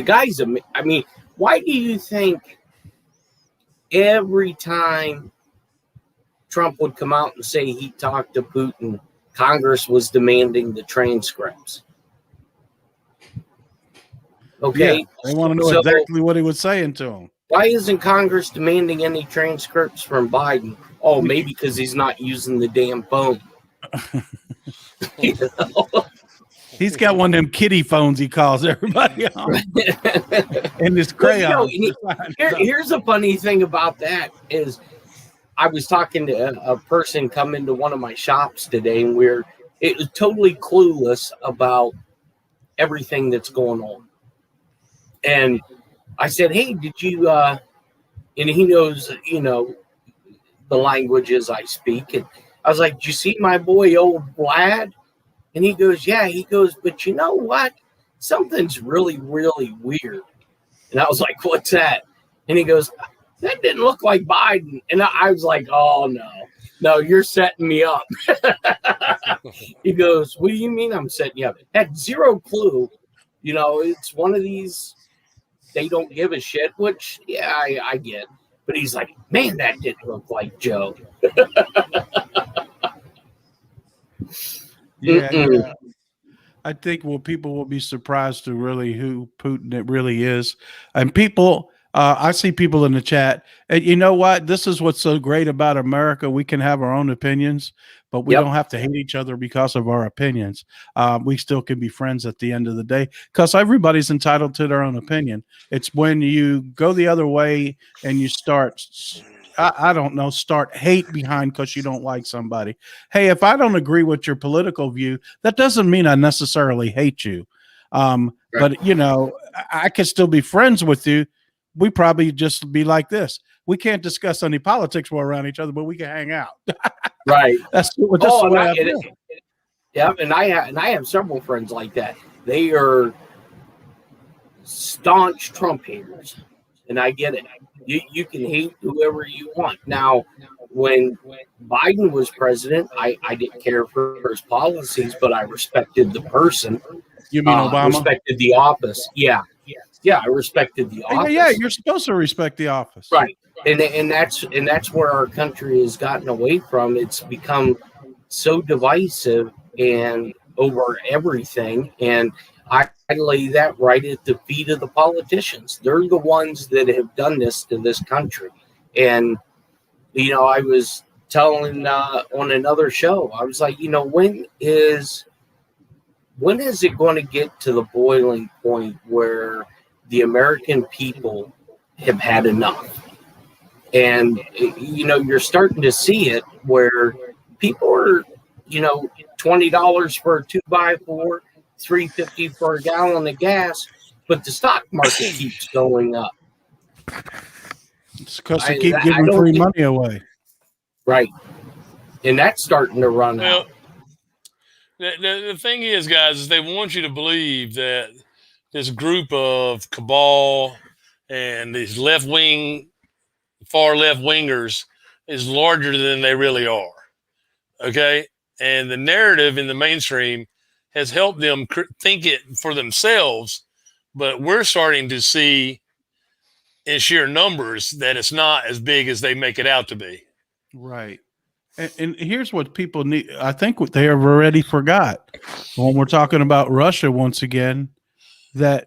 guy's, I mean, why do you think every time Trump would come out and say he talked to Putin, Congress was demanding the transcripts? Okay. Yeah, they want to know exactly what he was saying to him. Why isn't Congress demanding any transcripts from Biden? Oh, maybe because he's not using the damn phone. You know? He's got one of them kiddie phones he calls everybody on. And this crayon. Here's a funny thing about that is I was talking to a person come into one of my shops today, and it was totally clueless about everything that's going on. And I said, hey, did you, and he knows, you know, the languages I speak. And I was like, did you see my boy, old Vlad? And he goes, yeah. He goes, but you know what? Something's really, really weird. And I was like, what's that? And he goes, that didn't look like Biden. And I was like, oh, no, you're setting me up. He goes, what do you mean I'm setting you up? Had zero clue. You know, it's one of these, they don't give a shit, which, yeah, I get. But he's like, man, that didn't look like Joe. Yeah. I think people will be surprised to really who Putin it really is. And people, I see people in the chat. And you know what? This is what's so great about America. We can have our own opinions, but we don't have to hate each other because of our opinions. We still can be friends at the end of the day because everybody's entitled to their own opinion. It's when you go the other way and you start start hate behind because you don't like somebody. Hey, if I don't agree with your political view, that doesn't mean I necessarily hate you. But, you know, I could still be friends with you. We probably just be like this. We can't discuss any politics while around each other, but we can hang out. Right. That's the way I feel. Yeah, and I have several friends like that. They are staunch Trump haters, and I get it. You can hate whoever you want. Now, when Biden was president, I didn't care for his policies, but I respected the person. You mean Obama? I respected the office. Yeah, I respected the office. Yeah, you're supposed to respect the office, right? And that's where our country has gotten away from. It's become so divisive and over everything, and I lay that right at the feet of the politicians. They're the ones that have done this to this country. And, you know, I was telling on another show, I was like, you know, when is it going to get to the boiling point where the American people have had enough? And, you know, you're starting to see it where people are, you know, $20 for a 2x4, $3.50 for a gallon of gas, but the stock market keeps going up. It's because they keep giving free money away. Right. And that's starting to run out. The thing is, guys, is they want you to believe that this group of cabal and these far left wingers is larger than they really are. Okay. And the narrative in the mainstream has helped them think it for themselves, but we're starting to see in sheer numbers that it's not as big as they make it out to be. Right. And here's what people need. I think what they have already forgot when we're talking about Russia once again, that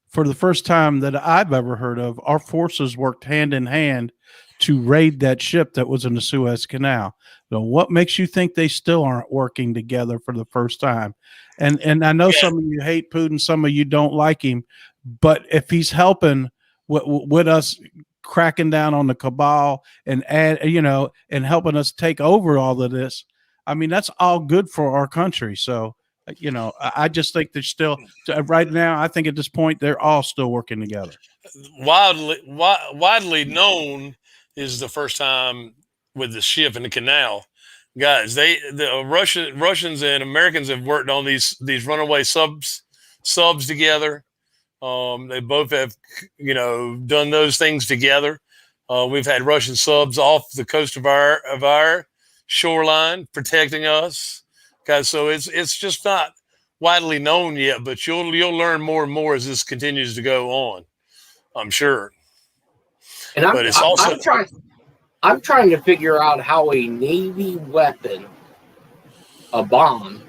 for the first time that I've ever heard of, our forces worked hand in hand to raid that ship that was in the Suez Canal. So what makes you think they still aren't working together for the first time? And I know some of you hate Putin, some of you don't like him, but if he's helping with us cracking down on the cabal and and helping us take over all of this, I mean, that's all good for our country. So, I just think they're still right now. I think at this point they're all still working together. Widely known is the first time with the ship in the canal, guys. The Russians and Americans have worked on these runaway subs together. They both have, done those things together. We've had Russian subs off the coast of our shoreline protecting us, guys. So it's just not widely known yet, but you'll learn more and more as this continues to go on, I'm sure. And I'm trying to figure out how a Navy weapon, a bomb,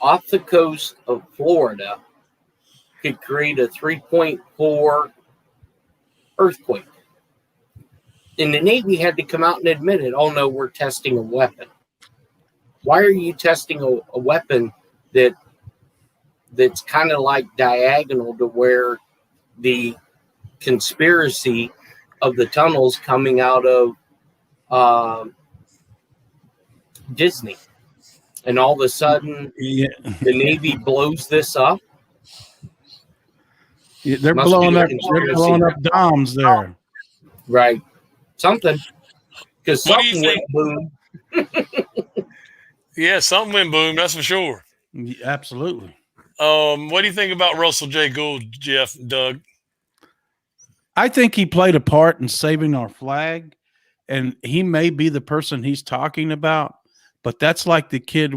off the coast of Florida could create a 3.4 earthquake. And the Navy had to come out and admit it. Oh, no, we're testing a weapon. Why are you testing a weapon that's kind of like diagonal to where the conspiracy of the tunnels coming out of Disney? And all of a sudden, the Navy blows this up? They're blowing up bombs there. Right. Something. Because something went boom. Yeah, something went boom, that's for sure. Absolutely. What do you think about Russell J. Gould, Jeff, Doug? I think he played a part in saving our flag, and he may be the person he's talking about, but that's like the kid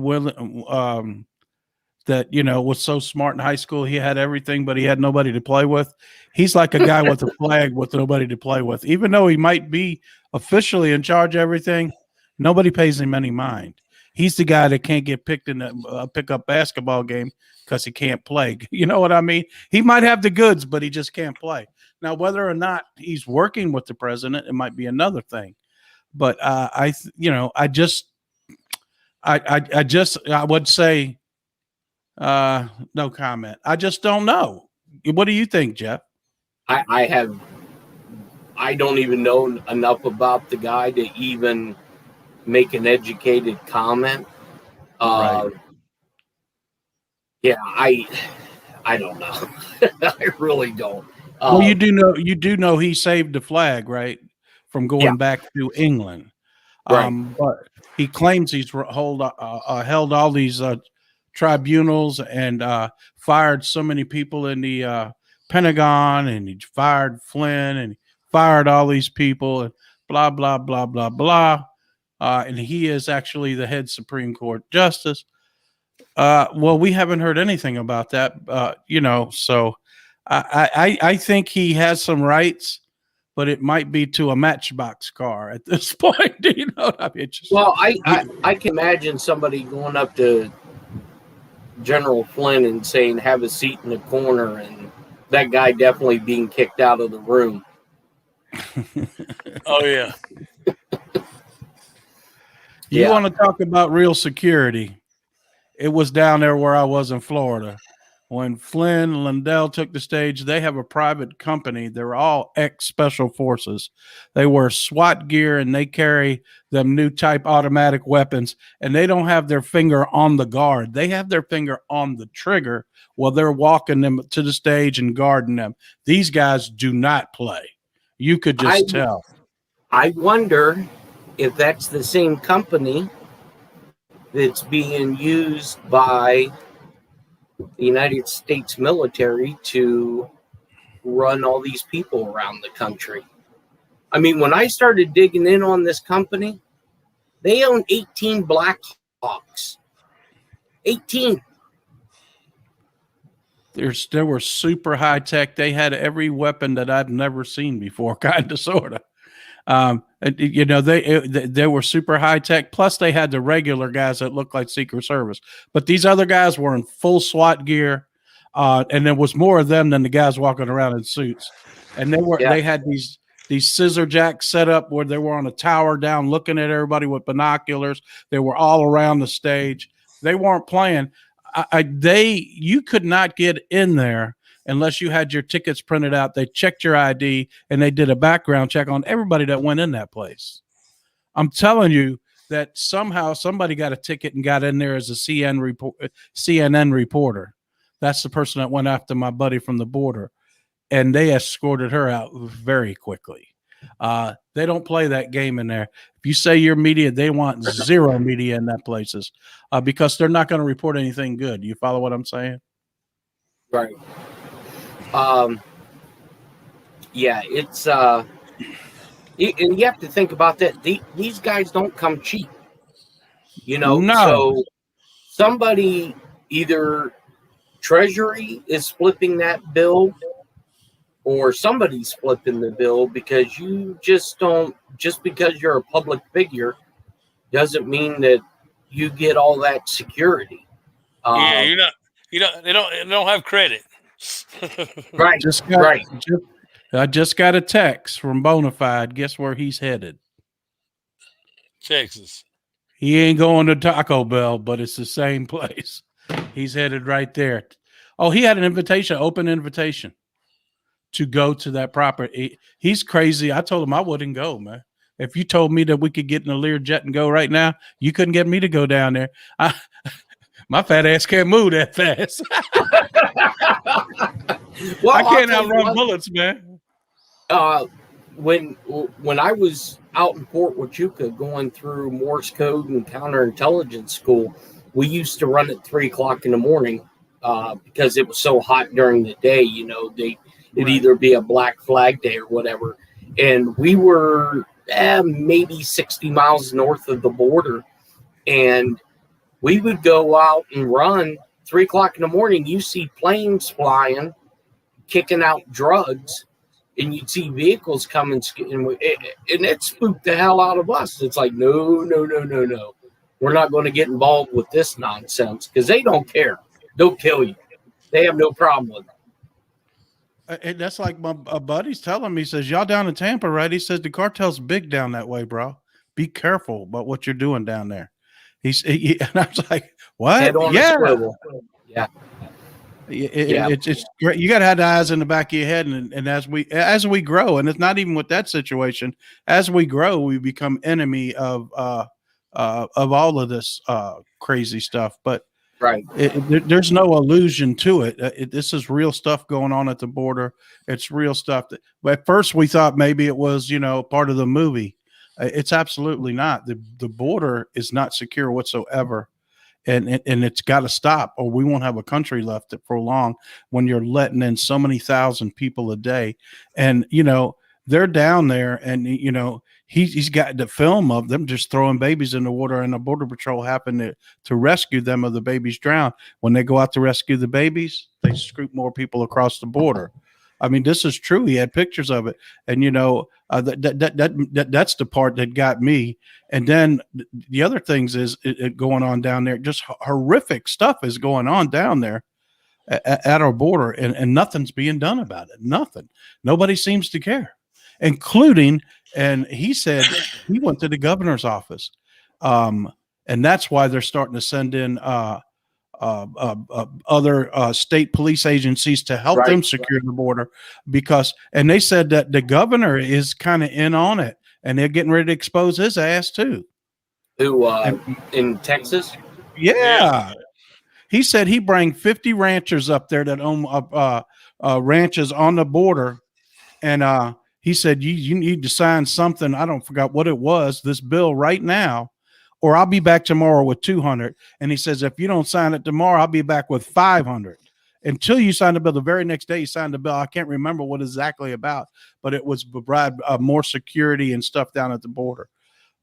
that was so smart in high school. He had everything, but he had nobody to play with. He's like a guy with a flag with nobody to play with. Even though he might be officially in charge of everything, nobody pays him any mind. He's the guy that can't get picked in a pickup basketball game because he can't play. You know what I mean? He might have the goods, but he just can't play. Now, whether or not he's working with the president, it might be another thing. But I would say no comment. I just don't know. What do you think, Jeff? I don't even know enough about the guy to even make an educated comment. Right. Yeah, I don't know. I really don't. Well, you do know he saved the flag, right, from going back to England. Right. But he claims he's held all these tribunals and fired so many people in the Pentagon, and he fired Flynn, and he fired all these people, and blah blah blah blah blah. And he is actually the head Supreme Court justice. Well, we haven't heard anything about that, so I think he has some rights, but it might be to a Matchbox car at this point. Do you know what I mean? Well, I can imagine somebody going up to General Flynn and saying, have a seat in the corner, and that guy definitely being kicked out of the room. Oh, yeah. You want to talk about real security? It was down there where I was in Florida, when Flynn and Lindell took the stage, they have a private company. They're all ex-special forces. They wear SWAT gear and they carry them new type automatic weapons, and they don't have their finger on the guard. They have their finger on the trigger while they're walking them to the stage and guarding them. These guys do not play. You could just tell. I wonder if that's the same company that's being used by the United States military to run all these people around the country. I mean, when I started digging in on this company, they own 18 Black Hawks. 18. They were super high tech. They had every weapon that I've never seen before, kind of, sort of. You know, they were super high tech. Plus, they had the regular guys that looked like Secret Service. But these other guys were in full SWAT gear, and there was more of them than the guys walking around in suits. And they had these scissor jacks set up where they were on a tower down, looking at everybody with binoculars. They were all around the stage. They weren't playing. You could not get in there unless you had your tickets printed out. They checked your ID and they did a background check on everybody that went in that place. I'm telling you that somehow somebody got a ticket and got in there as a CNN reporter. That's the person that went after my buddy from the border, and they escorted her out very quickly. They don't play that game in there. If you say you're media, they want zero media in that places because they're not going to report anything good. You follow what I'm saying? Right. Yeah, it's and you have to think about that. These guys don't come cheap, you know. No. So somebody, either Treasury is flipping that bill, or somebody's flipping the bill, because you just don't. Just because you're a public figure doesn't mean that you get all that security. Yeah, you don't have credit. Right. I just got a text from Bonafide. Guess where he's headed? Texas. He ain't going to Taco Bell, but it's the same place. He's headed right there. Oh, he had an invitation, open invitation to go to that property. He's crazy. I told him I wouldn't go, man. If you told me that we could get in a Learjet and go right now, you couldn't get me to go down there. My fat ass can't move that fast. Well, I can't outrun bullets, man. When I was out in Fort Huachuca going through Morse code and counterintelligence school, we used to run at 3:00 in the morning because it was so hot during the day. You know, it'd either be a Black Flag Day or whatever, and we were maybe 60 miles north of the border, and we would go out and run 3:00 in the morning. You see planes flying, kicking out drugs, and you'd see vehicles coming, and it spooked the hell out of us. It's like, no. We're not going to get involved with this nonsense, because they don't care. They'll kill you. They have no problem with it. And that's like my buddy's telling me, he says, y'all down in Tampa, right? He says, the cartel's big down that way, bro. Be careful about what you're doing down there. And I was like, what? Yeah. It's great. You got to have the eyes in the back of your head. And as we grow, and it's not even with that situation, as we grow, we become enemy of all of this crazy stuff. But right, there's no illusion to it. This is real stuff going on at the border. It's real stuff. But at first we thought maybe it was, part of the movie. It's absolutely not. The border is not secure whatsoever. And it's got to stop, or we won't have a country left for long when you're letting in so many thousand people a day. And, they're down there, and, he's got the film of them just throwing babies in the water, and the Border Patrol happened to rescue them, or the babies drowned. When they go out to rescue the babies, they scoop more people across the border. I mean, this is true. He had pictures of it, and that's the part that got me. And then the other things is it going on down there. Just horrific stuff is going on down there at our border, and nothing's being done about it. Nothing. Nobody seems to care, including. And he said he went to the governor's office, and that's why they're starting to send in other state police agencies to help them secure the border, and they said that the governor is kind of in on it, and they're getting ready to expose his ass too. Who in Texas? Yeah. He said he bring 50 ranchers up there that own ranches on the border, and he said you need to sign something. I don't forgot what it was. This bill right now, or I'll be back tomorrow with 200. And he says if you don't sign it tomorrow, I'll be back with 500. Until you sign the bill, the very next day you signed the bill. I can't remember what exactly about, but it was provide more security and stuff down at the border.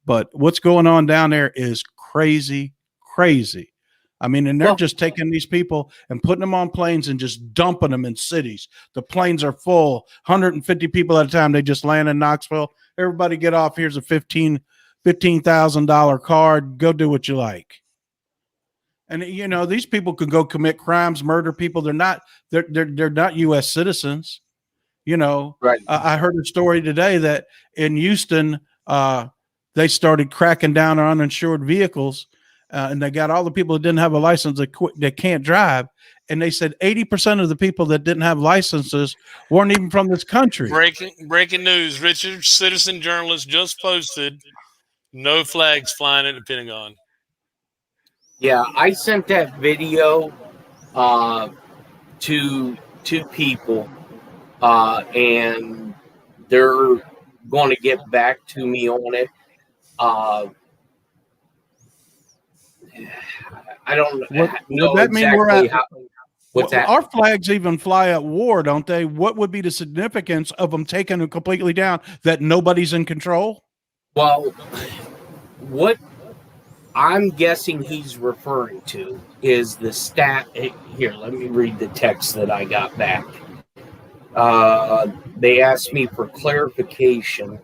But what's going on down there is crazy, crazy. I mean, and they're just taking these people and putting them on planes and just dumping them in cities. The planes are full, 150 people at a time. They just land in Knoxville. Everybody get off. Here's a $15,000 card. Go do what you like. And you know, these people can go commit crimes, murder people. They're not U.S. citizens. You know, right. I heard a story today that in Houston, they started cracking down on uninsured vehicles, and they got all the people that didn't have a license that can't drive. And they said 80% of the people that didn't have licenses weren't even from this country. Breaking news. Richard, citizen journalist, just posted no flags flying at the Pentagon. Yeah, I sent that video to two people, and they're going to get back to me on it. I don't know that mean we're at, what's that? Our flags even fly at war, don't they? What would be the significance of them taking them completely down, that nobody's in control? Well, what I'm guessing he's referring to is the stat. Here, let me read the text that I got back. They asked me for clarification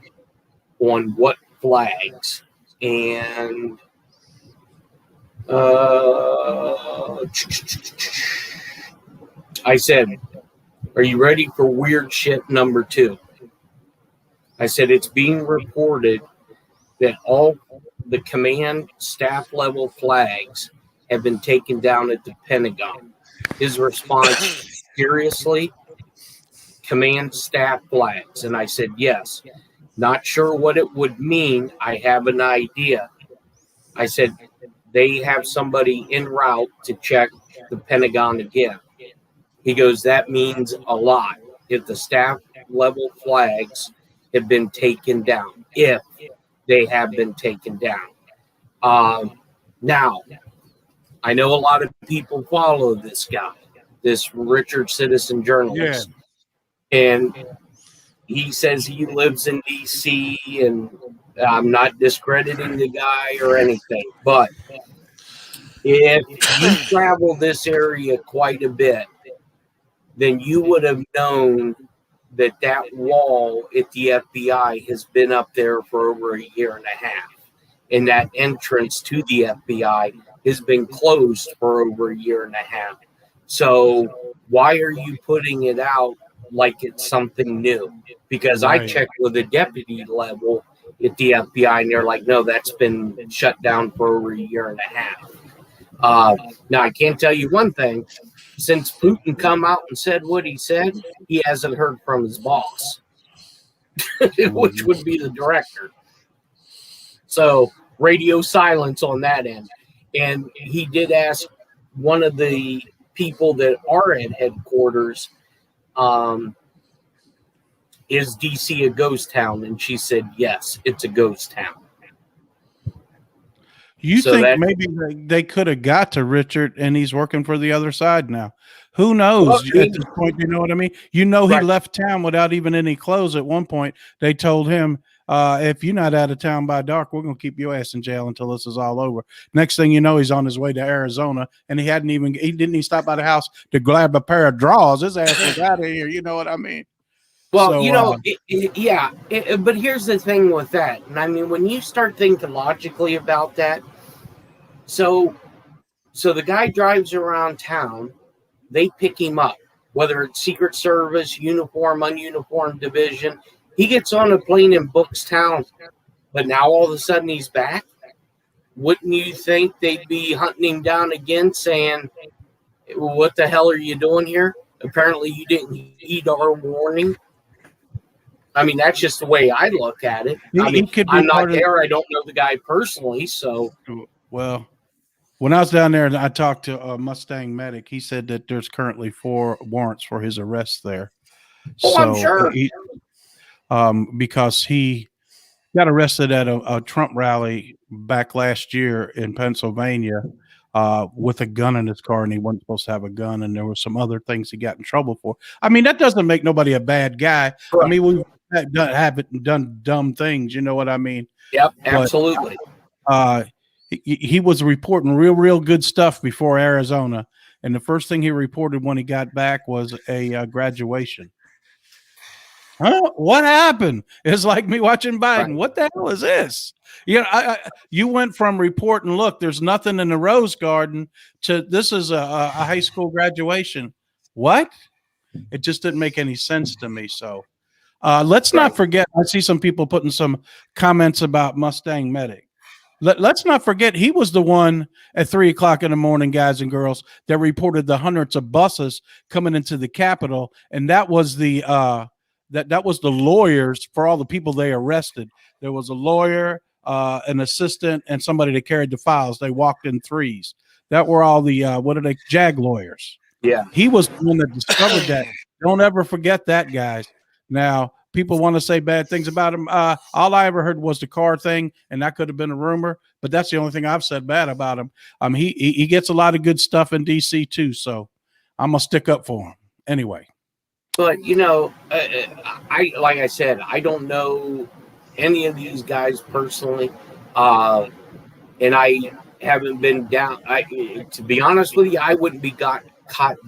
on what flags, and I said, are you ready for weird shit number 2? I said, it's being reported that all the command staff level flags have been taken down at the Pentagon. His response, seriously? Command staff flags? And I said, yes. Not sure what it would mean. I have an idea. I said, they have somebody en route to check the Pentagon again. He goes, that means a lot if the staff level flags have been taken down, if they have been taken down. Now, I know a lot of people follow this guy, this Richard Citizen journalist. Yeah. And he says he lives in D.C., and I'm not discrediting the guy or anything, but if you travel this area quite a bit, then you would have known that wall at the FBI has been up there for over a year and a half. And that entrance to the FBI has been closed for over a year and a half. So why are you putting it out like it's something new? Because I checked with a deputy level at the FBI, and they're like, no, that's been shut down for over a year and a half. Now, I can't tell you one thing. Since Putin come out and said what he said, he hasn't heard from his boss, which would be the director. So radio silence on that end. And he did ask one of the people that are at headquarters, is DC a ghost town? And she said, yes, it's a ghost town. You think maybe they could have got to Richard and he's working for the other side now? Who knows at this point? You know what I mean? You know, he left town without even any clothes at one point. They told him, if you're not out of town by dark, we're going to keep your ass in jail until this is all over. Next thing you know, he's on his way to Arizona, and he didn't even stop by the house to grab a pair of drawers. His ass was out of here. You know what I mean? Well, so, you know, but here's the thing with that. And I mean, when you start thinking logically about that, so the guy drives around town, they pick him up, whether it's Secret Service, uniform, ununiformed division. He gets on a plane and books town, but now all of a sudden he's back. wouldn't you think they'd be hunting him down again, saying, well, what the hell are you doing here? Apparently you didn't heed our warning. I mean, that's just the way I look at it. I mean, I'm not there. I don't know the guy personally, so. Well, when I was down there and I talked to a Mustang medic, he said that there's currently 4 warrants for his arrest there. Oh, I'm sure. Because he got arrested at a Trump rally back last year in Pennsylvania with a gun in his car, and he wasn't supposed to have a gun, and there were some other things he got in trouble for. I mean, that doesn't make nobody a bad guy. Right. I mean, we've done dumb things, you know what I mean? Yep, absolutely. But, he was reporting real good stuff before Arizona, and the first thing he reported when he got back was a graduation. Huh? What happened? It's like me watching Biden. Right. What the hell is this? You know, you went from reporting, look, there's nothing in the Rose Garden, to this is a high school graduation. What? It just didn't make any sense to me. So let's not forget. I see some people putting some comments about Mustang Medic. Let's not forget he was the one at 3 o'clock in the morning, guys and girls, that reported the hundreds of buses coming into the Capitol, and that was the that was the lawyers for all the people they arrested. There was a lawyer, an assistant, and somebody that carried the files. They walked in threes. That were all the JAG lawyers. Yeah, he was the one that discovered that. Don't ever forget that, guys. Now, people want to say bad things about him. All I ever heard was the car thing, and that could have been a rumor, but that's the only thing I've said bad about him. He gets a lot of good stuff in D.C. too, so I'm gonna stick up for him anyway. But you know, like I said, I don't know any of these guys personally, and I haven't been down. To be honest with you, I wouldn't be caught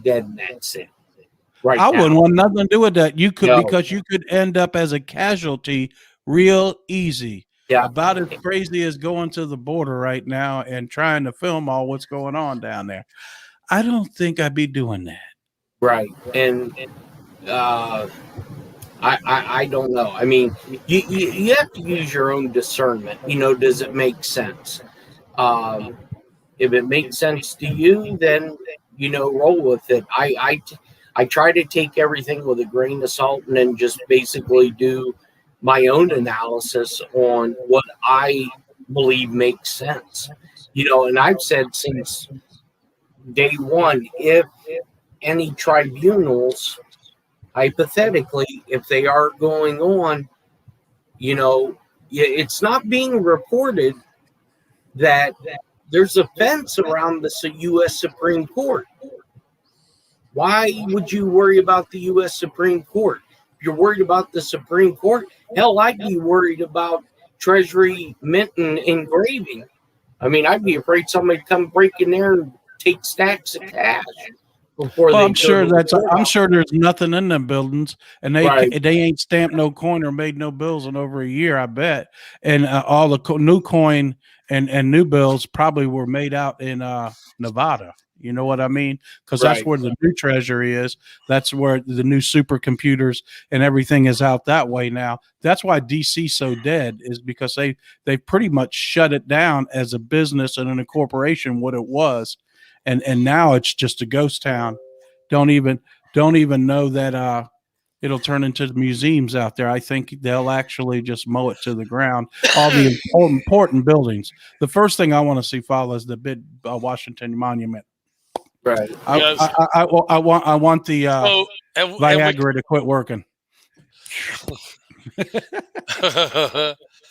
dead in that sin. Right, I wouldn't want nothing to do with that. You could, because you could end up as a casualty real easy. Yeah, about as crazy as going to the border right now and trying to film all what's going on down there. I don't think I'd be doing that. Right, and I don't know. I mean, you have to use your own discernment. You know, does it make sense? If it makes sense to you, then roll with it. I try to take everything with a grain of salt and then just basically do my own analysis on what I believe makes sense. And I've said since day one, if any tribunals, hypothetically, if they are going on, it's not being reported that there's a fence around the U.S. Supreme Court. Why would you worry about the U.S. Supreme Court? If you're worried about the Supreme Court, hell, I'd be worried about Treasury Mint and engraving. I mean, I'd be afraid somebody come break in there and take stacks of cash before I'm sure there's nothing in them buildings, and they ain't stamped no coin or made no bills in over a year, I bet. And all the new coin and new bills probably were made out in Nevada. You know what I mean? Because that's where the new treasury is. That's where the new supercomputers and everything is out that way now. That's why DC's so dead, is because they pretty much shut it down as a business and in a corporation what it was, and now it's just a ghost town. Don't even know that it'll turn into the museums out there. I think they'll actually just mow it to the ground. All the important buildings. The first thing I want to see fall is the big Washington Monument. Right. I want the Viagra to quit working.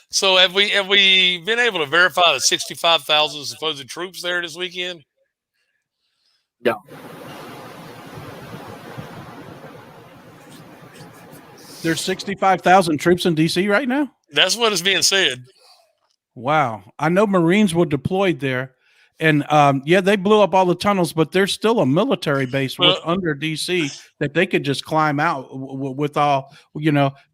So have we been able to verify the 65,000 supposed troops there this weekend? No. There's 65,000 troops in D.C. right now? That's what is being said. Wow. I know Marines were deployed there. And they blew up all the tunnels, but there's still a military base under D.C. that they could just climb out with all,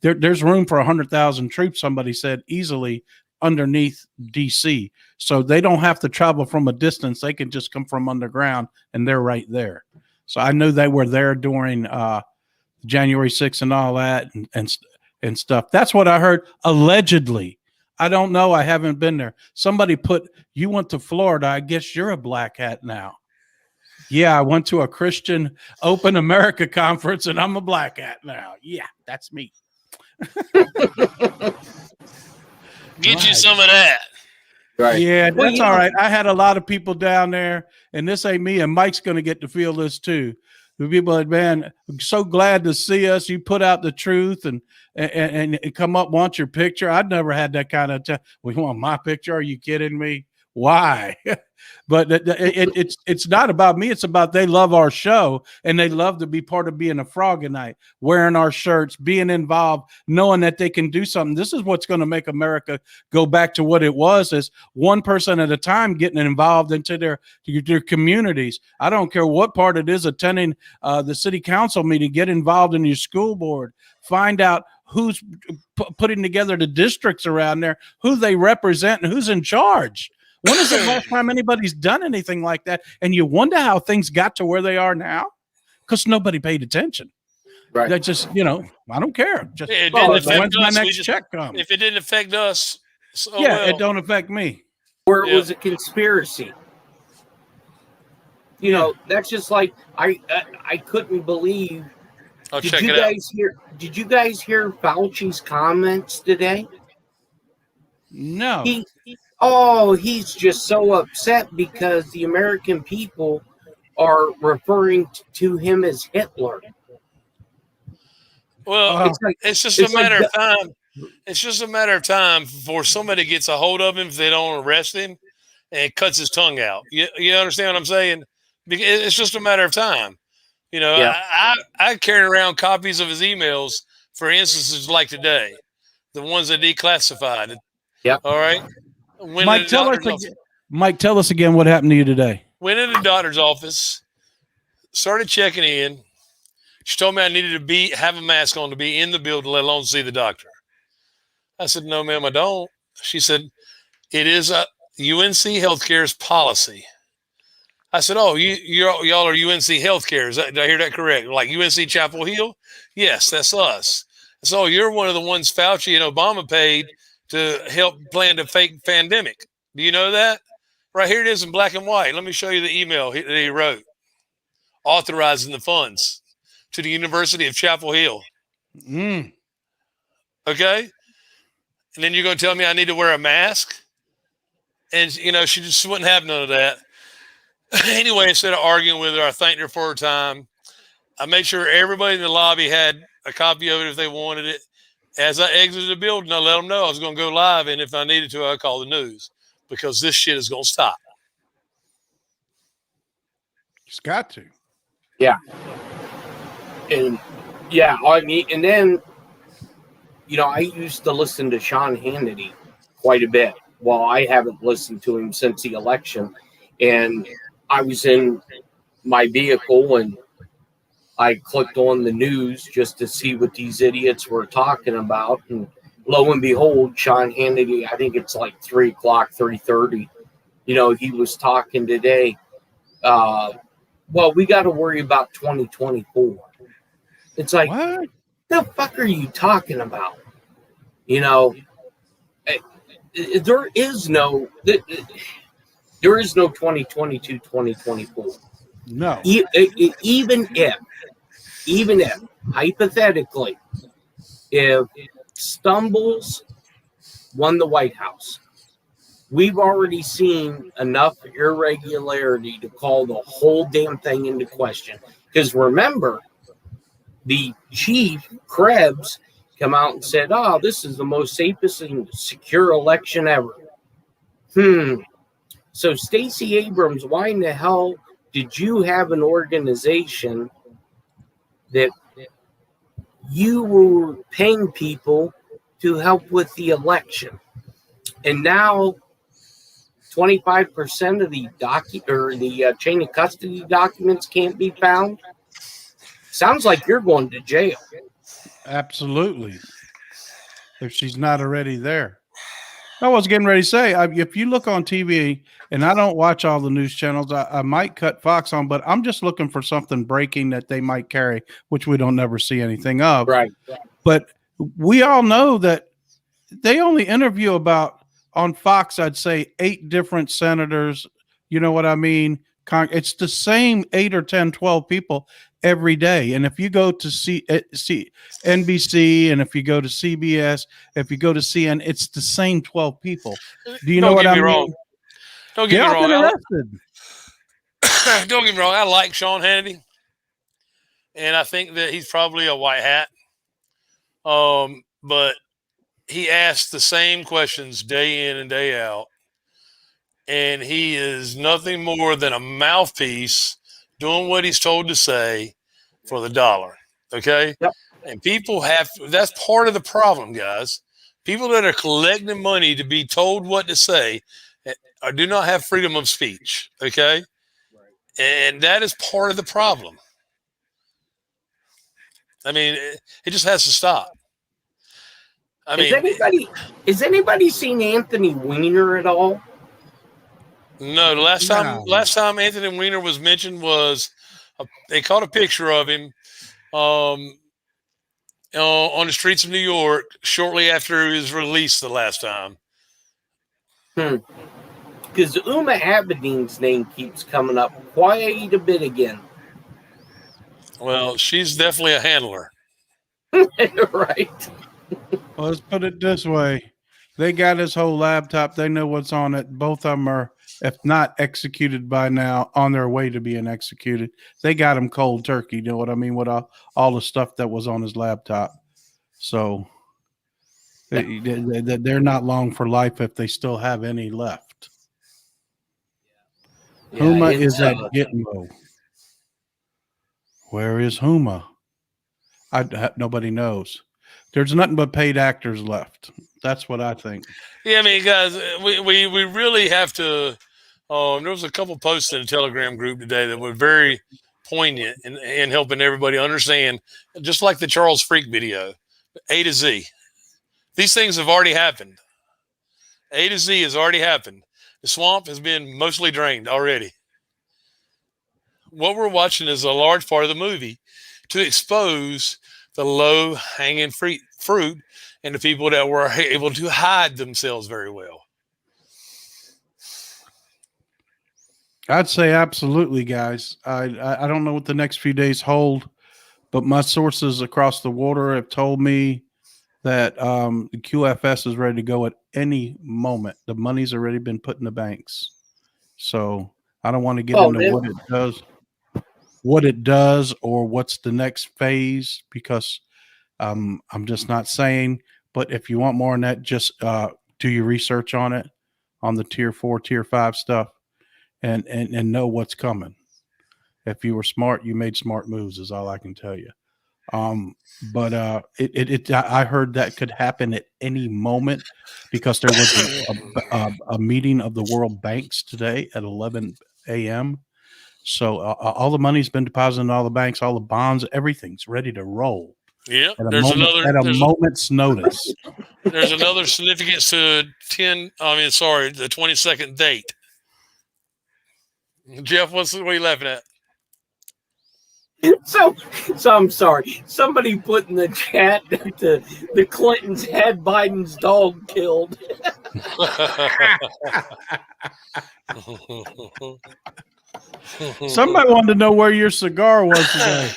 there's room for 100,000 troops, somebody said, easily underneath D.C. So they don't have to travel from a distance. They can just come from underground, and they're right there. So I know they were there during January 6th and all that and stuff. That's what I heard. Allegedly. I don't know. I haven't been there. Somebody put, you went to Florida. I guess you're a black hat now. Yeah, I went to a Christian Open America conference and I'm a black hat now. Yeah, that's me. Get you some of that. Right. Yeah, Well, that's all right. I had a lot of people down there, and this ain't me, and Mike's going to get to feel this too. The people that, man, I'm so glad to see us. You put out the truth and come up, want your picture. I'd never had that kind of we want my picture. Are you kidding me? Why? But it's not about me. It's about they love our show and they love to be part of being a Frog Night, wearing our shirts, being involved, knowing that they can do something. This is what's going to make America go back to what it was, is one person at a time getting involved into their communities. I don't care what part it is, attending the city council meeting, get involved in your school board, find out who's putting together the districts around there, who they represent, and who's in charge. When is the last time anybody's done anything like that? And you wonder how things got to where they are now? Because nobody paid attention. Right. They just, I don't care. Just When's my next check comes? If it didn't affect us, it don't affect me. Or it was a conspiracy. That's just like I couldn't believe. Did you guys hear Fauci's comments today? No. He's just so upset because the American people are referring to him as Hitler. Well, it's just a matter of time. It's just a matter of time before somebody gets a hold of him if they don't arrest him and cuts his tongue out. You understand what I'm saying? It's just a matter of time. I carry around copies of his emails for instances like today, the ones that declassified. Yeah. All right. Mike, tell us again what happened to you today. Went in the doctor's office, started checking in. She told me I needed to have a mask on to be in the building, let alone see the doctor. I said, no, ma'am, I don't. She said, it is a UNC Healthcare's policy. I said, oh, y'all are UNC Healthcare. Did I hear that correct? Like UNC Chapel Hill? Yes, that's us. So you're one of the ones Fauci and Obama paid to help plan the fake pandemic. Do you know that? Right here it is in black and white. Let me show you the email that he wrote authorizing the funds to the University of Chapel Hill. Okay? And then you're going to tell me I need to wear a mask? And, she just wouldn't have none of that. Anyway, instead of arguing with her, I thanked her for her time. I made sure everybody in the lobby had a copy of it if they wanted it. As I exited the building, I let them know I was going to go live, and if I needed to, I'd call the news because this shit is going to stop. It's got to. Yeah. And, and then, I used to listen to Sean Hannity quite a bit. Well, I haven't listened to him since the election, and I was in my vehicle, and I clicked on the news just to see what these idiots were talking about. And lo and behold, Sean Hannity, I think it's like 3:30. He was talking today. We got to worry about 2024. It's like, what the fuck are you talking about? There is no 2022, 2024. No. Even if hypothetically, if Stumbles won the White House, we've already seen enough irregularity to call the whole damn thing into question. Because remember, the chief, Krebs, come out and said, this is the most safest and secure election ever. So Stacey Abrams, why in the hell did you have an organization that you were paying people to help with the election? And now 25% of the chain of custody documents can't be found. Sounds like you're going to jail. Absolutely. If she's not already there. I was getting ready to say, if you look on TV, and I don't watch all the news channels, I might cut Fox on, but I'm just looking for something breaking that they might carry, which we don't never see anything of. Right. But we all know that they only interview about on Fox, I'd say 8 different senators. You know what I mean? It's the same 8 or 10, 12 people every day. And if you go to NBC, and if you go to CBS, if you go to CN, it's the same 12 people. Do you know what I mean? Wrong. Don't get They me all wrong. been arrested. Don't get me wrong. I like Sean Hannity, and I think that he's probably a white hat. But he asks the same questions day in and day out, and he is nothing more than a mouthpiece doing what he's told to say for the dollar. Okay? Yep. And people that's part of the problem, guys. People that are collecting money to be told what to say do not have freedom of speech. Okay? And that is part of the problem. I mean, it just has to stop. I mean, has anybody seen Anthony Weiner at all? No, the last time Anthony Weiner was mentioned was they caught a picture of him on the streets of New York shortly after he was released the last time. Because Uma Abedin's name keeps coming up quite a bit again. Well, she's definitely a handler. Right. Well, let's put it this way. They got his whole laptop. They know what's on it. Both of them are, if not executed by now, on their way to being executed. They got him cold turkey. You know what I mean? With all the stuff that was on his laptop. So they're not long for life if they still have any left. Yeah, Huma is at Gitmo. Where is Huma? Nobody knows. There's nothing but paid actors left. That's what I think. Yeah, I mean, guys, we really have to. There was a couple posts in the Telegram group today that were very poignant in helping everybody understand, just like the Charles Freak video, A to Z. These things have already happened. A to Z has already happened. The swamp has been mostly drained already. What we're watching is a large part of the movie to expose the low-hanging fruit and the people that were able to hide themselves very well. I'd say absolutely, guys. I don't know what the next few days hold, but my sources across the water have told me that the QFS is ready to go at any moment. The money's already been put in the banks. So I don't want to get into what it does or what's the next phase, because I'm just not saying. But if you want more on that, just do your research on it, on the tier 4, tier 5 stuff, and know what's coming. If you were smart, you made smart moves, is all I can tell you. But I heard that could happen at any moment, because there was a meeting of the World Banks today at 11 a.m. So all the money's been deposited in all the banks, all the bonds, everything's ready to roll. Yeah, at a moment's notice. There's another significance to the 22nd date. Jeff, what are you laughing at? So I'm sorry. Somebody put in the chat that the Clintons had Biden's dog killed. Somebody wanted to know where your cigar was today.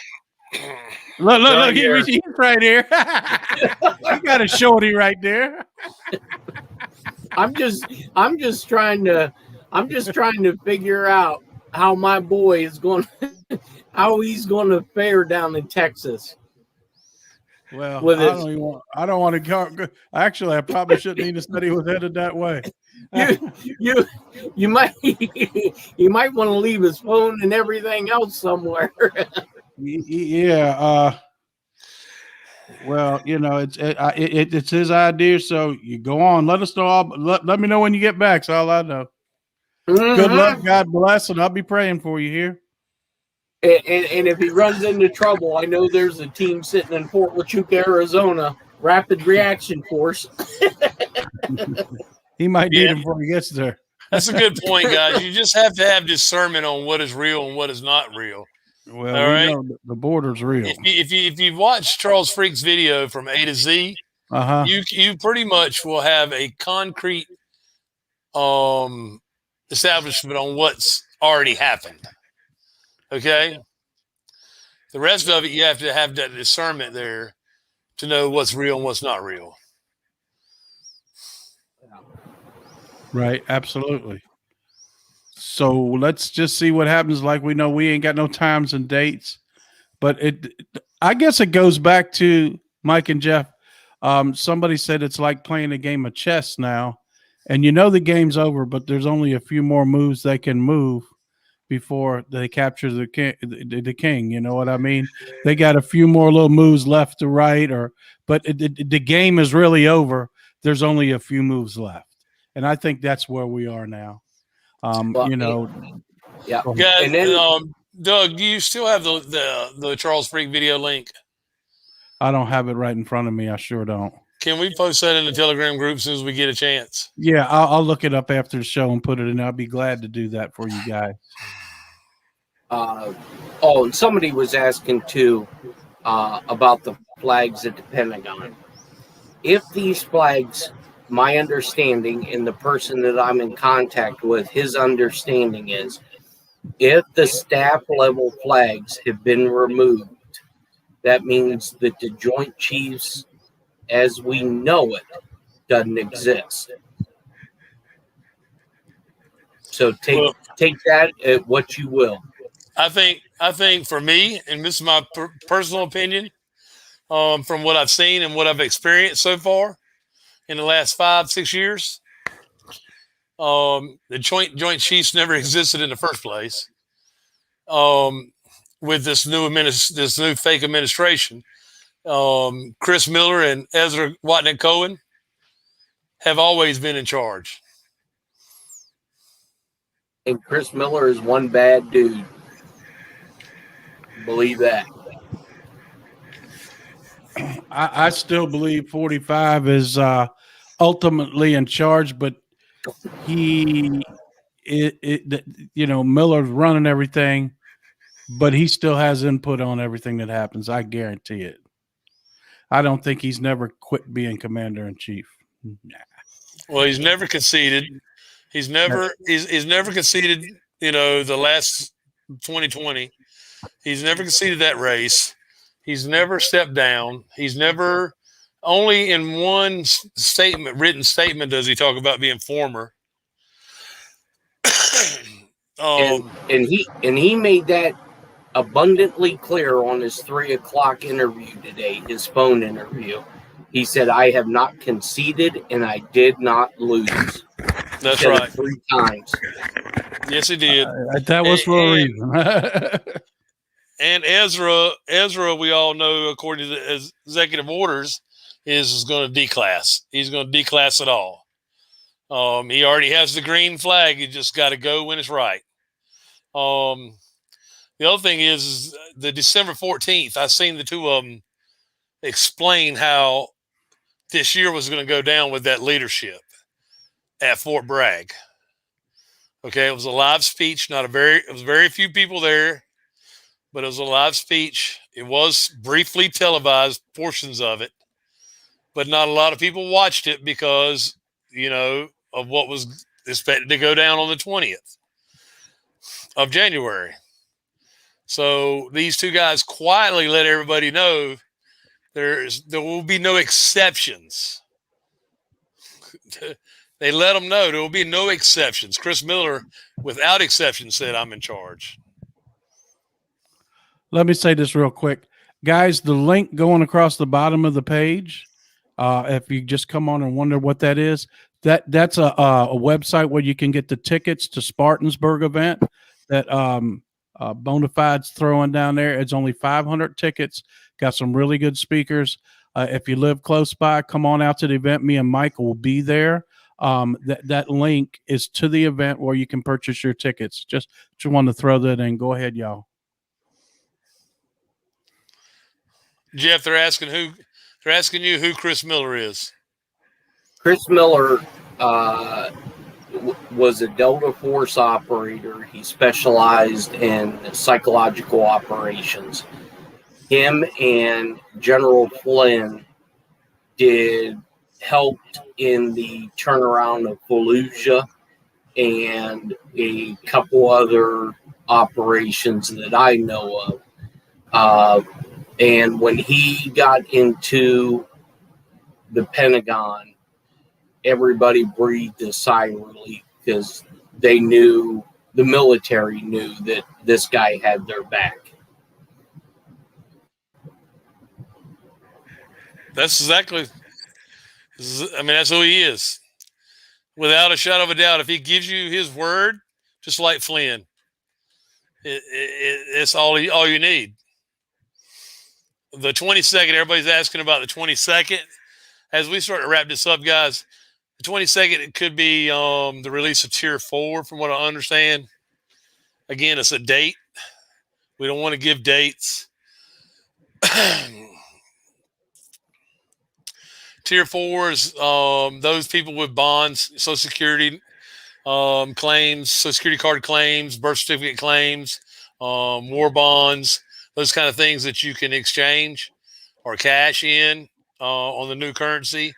Look, he's right here. You got a shorty right there. I'm just trying to figure out how my boy is going, how he's going to fare down in Texas. Well, I don't want to go. Actually, I probably shouldn't even said he was headed that way. You might want to leave his phone and everything else somewhere. Yeah. Well, it's his idea, so you go on. Let us know. Let me know when you get back. That's all I know. Mm-hmm. Good luck. God bless, and I'll be praying for you here. And if he runs into trouble, I know there's a team sitting in Fort Huachuca, Arizona, Rapid Reaction Force. He might need him before he gets there. That's a good point, guys. You just have to have discernment on what is real and what is not real. Well, know the border's real. If you watch Charles Freak's video from A to Z, you pretty much will have a concrete establishment on what's already happened. Okay? The rest of it, you have to have that discernment there to know what's real and what's not real. Right, absolutely. So let's just see what happens. Like, we know we ain't got no times and dates, but I guess it goes back to Mike and Jeff. Somebody said it's like playing a game of chess now, and you know the game's over, but there's only a few more moves they can move before they capture the king. You know what I mean? They got a few more little moves left to right, but the game is really over. There's only a few moves left, and I think that's where we are now. You know, yeah. Guys, And then, Doug, do you still have the Charles Freak video link? I don't have it right in front of me. I sure don't. Can we post that in the Telegram group as soon as we get a chance? Yeah, I'll look it up after the show and put it in. I'll be glad to do that for you guys. and somebody was asking too about the flags at the Pentagon. If these flags, my understanding and the person that I'm in contact with, his understanding is, if the staff level flags have been removed, that means that the Joint Chiefs, as we know it, doesn't exist. So take that at what you will. I think for me, and this is my personal opinion, from what I've seen and what I've experienced so far in the last 5-6 years, the Joint Chiefs never existed in the first place. With this new fake administration, Chris Miller and Ezra Watnick Cohen have always been in charge. And Chris Miller is one bad dude. Believe that. I still believe 45 is ultimately in charge, but Miller's running everything, but he still has input on everything that happens. I guarantee it. I don't think he's never quit being commander in chief. Nah. Well, he's never conceded. He's never conceded. The last 2020, he's never conceded that race. He's never stepped down. He's never, only in one written statement, does he talk about being former. And he made that abundantly clear on his 3:00 interview today, his phone interview. He said, "I have not conceded and I did not lose." That's right. 3 times. Yes, he did. That was for a reason. And Ezra, we all know, according to the executive orders, is going to declass. He's going to declass it all. He already has the green flag. You just got to go when it's right. The other thing is the December 14th, I seen the two of them explain how this year was going to go down with that leadership at Fort Bragg. Okay, it was a live speech. It was very few people there, but it was a live speech. It was briefly televised, portions of it, but not a lot of people watched it because, of what was expected to go down on the 20th of January. So these two guys quietly let everybody know there will be no exceptions. They let them know there will be no exceptions. Chris Miller, without exception, said, "I'm in charge." Let me say this real quick. Guys, the link going across the bottom of the page, if you just come on and wonder what that is, that's a website where you can get the tickets to Spartansburg event that Bonafide's throwing down there. It's only 500 tickets. Got some really good speakers. If you live close by, come on out to the event. Me and Mike will be there. That link is to the event where you can purchase your tickets. Just want to throw that in. Go ahead, y'all. Jeff, they're asking you who Chris Miller is. Chris Miller was a Delta Force operator. He specialized in psychological operations. Him and General Flynn helped in the turnaround of Fallujah and a couple other operations that I know of. And when he got into the Pentagon, everybody breathed a sigh of relief because they knew, the military knew, that this guy had their back. That's exactly. I mean, that's who he is. Without a shadow of a doubt, if he gives you his word, just like Flynn, it's all you need. The 22nd, everybody's asking about the 22nd. As we start to wrap this up, guys, the 22nd, it could be the release of Tier 4, from what I understand. Again, it's a date. We don't want to give dates. Tier 4 is those people with bonds, Social Security claims, Social Security card claims, birth certificate claims, war bonds, those kind of things that you can exchange or cash in on the new currency.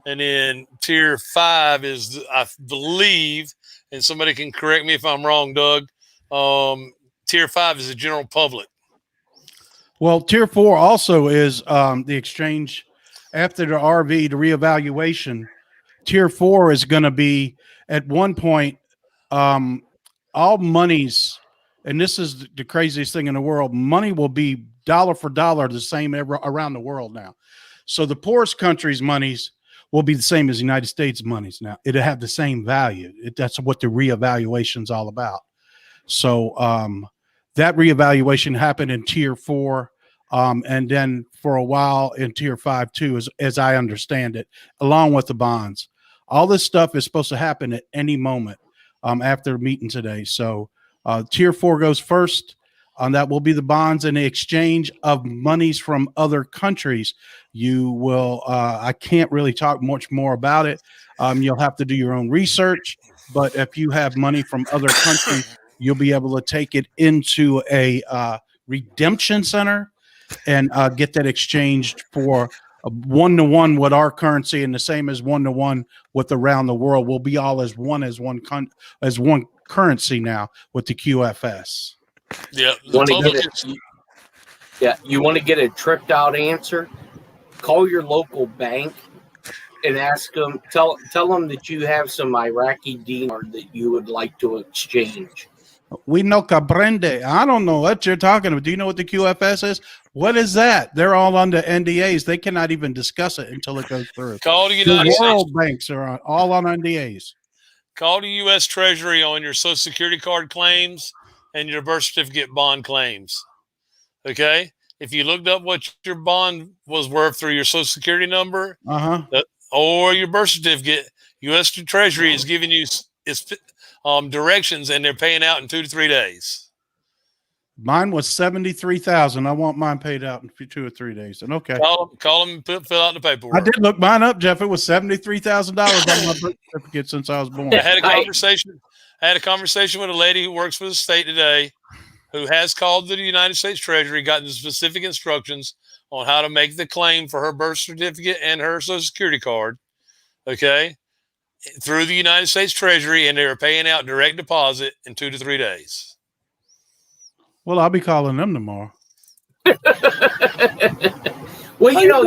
And then Tier 5 is, I believe, and somebody can correct me if I'm wrong, Doug, Tier 5 is the general public. Well, Tier 4 also is the exchange after the RV, the reevaluation. Tier 4 is going to be, at one point, all monies, and this is the craziest thing in the world, money will be dollar for dollar the same around the world now. So the poorest countries' monies will be the same as the United States monies now. It'll have the same value. That's what the reevaluation is all about. So that reevaluation happened in Tier 4. And then for a while in Tier 5 too, as I understand it, along with the bonds. All this stuff is supposed to happen at any moment after the meeting today. So Tier 4 goes first. That will be the bonds and the exchange of monies from other countries. You will, I can't really talk much more about it. You'll have to do your own research. But if you have money from other countries, you'll be able to take it into a redemption center and get that exchanged for a 1-to-1 with our currency, and the same as 1-to-1 with around the world. We'll be all as one currency now with the QFS. Yeah, you want to get a tripped out answer? Call your local bank and ask them. Tell them that you have some Iraqi dinar that you would like to exchange. We know Cabrende. I don't know what you're talking about. Do you know what the QFS is? What is that? They're all under NDAs. They cannot even discuss it until it goes through. Call the United World banks are all on NDAs. Call the U.S. Treasury on your Social Security card claims and your birth certificate bond claims. Okay? If you looked up what your bond was worth through your Social Security number or your birth certificate, U.S. Treasury is giving you its directions, and they're paying out in 2 to 3 days. Mine was $73,000. I want mine paid out in 2 or 3 days. And okay, call them and fill out the paperwork. I did look mine up, Jeff. It was $73,000 on my birth certificate since I was born. I had a conversation with a lady who works for the state today, who has called the United States Treasury, gotten the specific instructions on how to make the claim for her birth certificate and her Social Security card. Okay. Through the United States Treasury, and they were paying out direct deposit in 2 to 3 days. Well, I'll be calling them tomorrow. Well, you know,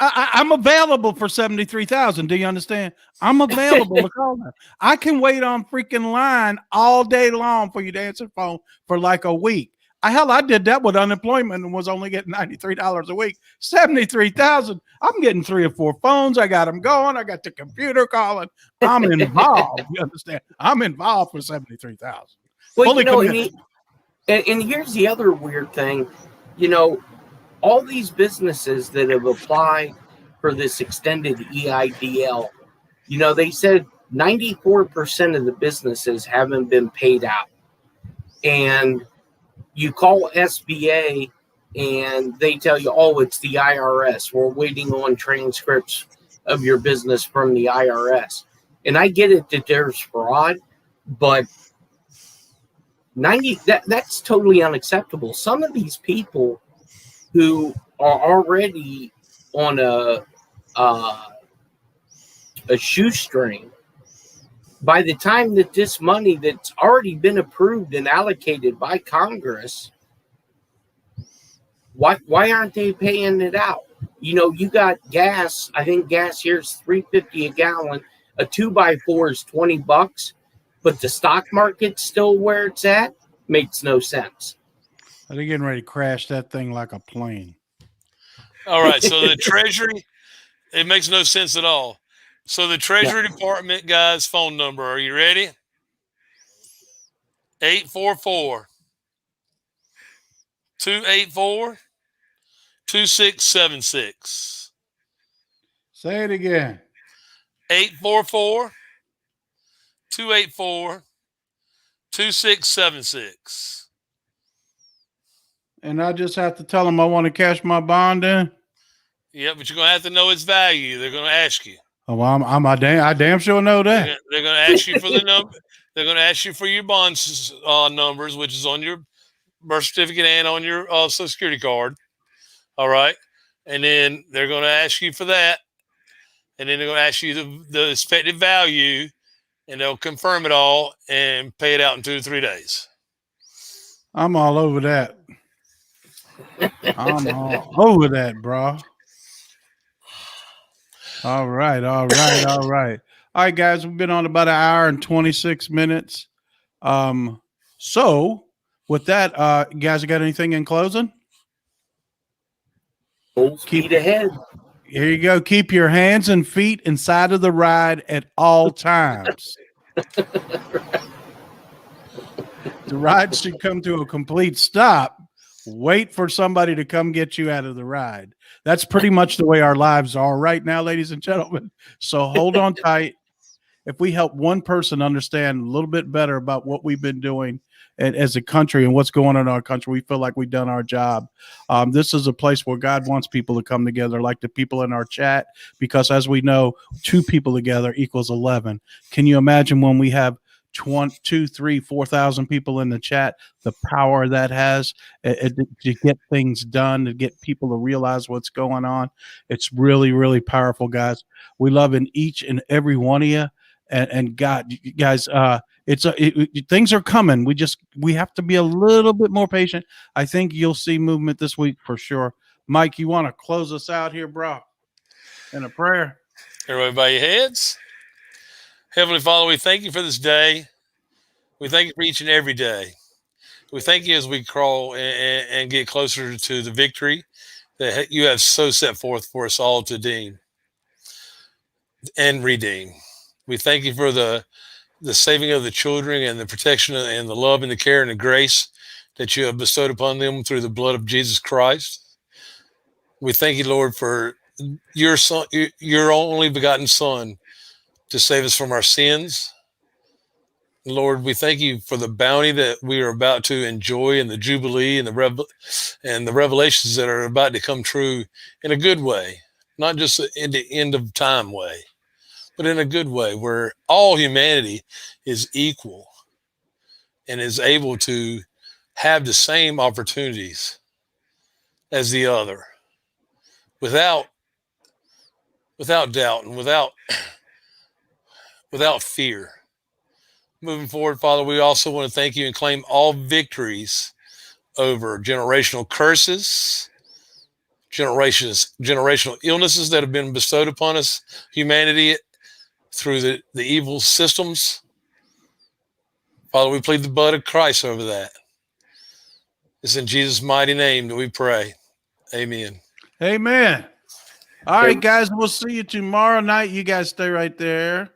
I'm available for $73,000. Do you understand? I'm available to call them. I can wait on freaking line all day long for you to answer the phone for like a week. I did that with unemployment and was only getting $93 a week. $73,000. I'm getting 3 or 4 phones. I got them going. I got the computer calling. I'm involved. You understand? I'm involved for $73,000. Well, you know, and here's the other weird thing. You know, all these businesses that have applied for this extended EIDL, you know, they said 94% of the businesses haven't been paid out. And you call SBA and they tell you, oh, it's the IRS. We're waiting on transcripts of your business from the IRS. And I get it that there's fraud, but that's totally unacceptable. Some of these people who are already on a shoestring, by the time that this money that's already been approved and allocated by Congress, why aren't they paying it out? You know, you got gas. I think gas here is $3.50 a gallon. A 2x4 is $20, but the stock market's still where it's at. Makes no sense. They're getting ready to crash that thing like a plane. All right. So the Treasury, it makes no sense at all. So the Treasury Department, guys, phone number. Are you ready? 844-284-2676. Say it again. 844-284-2676. And I just have to tell them I want to cash my bond in. Yeah, but you're gonna have to know its value. They're gonna ask you. Oh, well, I damn sure know that. They're gonna ask you for the number. They're gonna ask you for your bond numbers, which is on your birth certificate and on your Social Security card. All right, and then they're gonna ask you for that, and then they're gonna ask you the expected value, and they'll confirm it all and pay it out in 2 to 3 days. I'm all over that. I'm all over that, bro. All right. All right, guys. We've been on about 1 hour and 26 minutes. So with that, you guys got anything in closing? Full speed ahead. Here you go. Keep your hands and feet inside of the ride at all times. The ride should come to a complete stop. Wait for somebody to come get you out of the ride. That's pretty much the way our lives are right now, ladies and gentlemen. So hold on tight. If we help one person understand a little bit better about what we've been doing as a country and what's going on in our country, we feel like we've done our job. This is a place where God wants people to come together, like the people in our chat, because as we know, 2 people together equals 11. Can you imagine when we have 2, 3, 4,000 people in the chat, the power that has to get things done, to get people to realize what's going on? It's really, really powerful, guys. We love in each and every one of you. And God, guys, things are coming. We have to be a little bit more patient. I think you'll see movement this week for sure. Mike, you want to close us out here, bro? In a prayer. Everybody bow your heads. Heavenly Father, we thank you for this day. We thank you for each and every day. We thank you as we crawl and get closer to the victory that you have so set forth for us all to deem and redeem. We thank you for the saving of the children and the protection and the love and the care and the grace that you have bestowed upon them through the blood of Jesus Christ. We thank you, Lord, for your son, your only begotten Son, to save us from our sins. Lord, we thank you for the bounty that we are about to enjoy in the Jubilee and the revelations that are about to come true in a good way, not just in the end of time way, but in a good way where all humanity is equal and is able to have the same opportunities as the other without doubt and without fear. Moving forward, Father, we also want to thank you and claim all victories over generational curses, generational illnesses that have been bestowed upon us, humanity, through the evil systems. Father, we plead the blood of Christ over that. It's in Jesus' mighty name that we pray. Amen. Amen. All right, guys, we'll see you tomorrow night. You guys stay right there.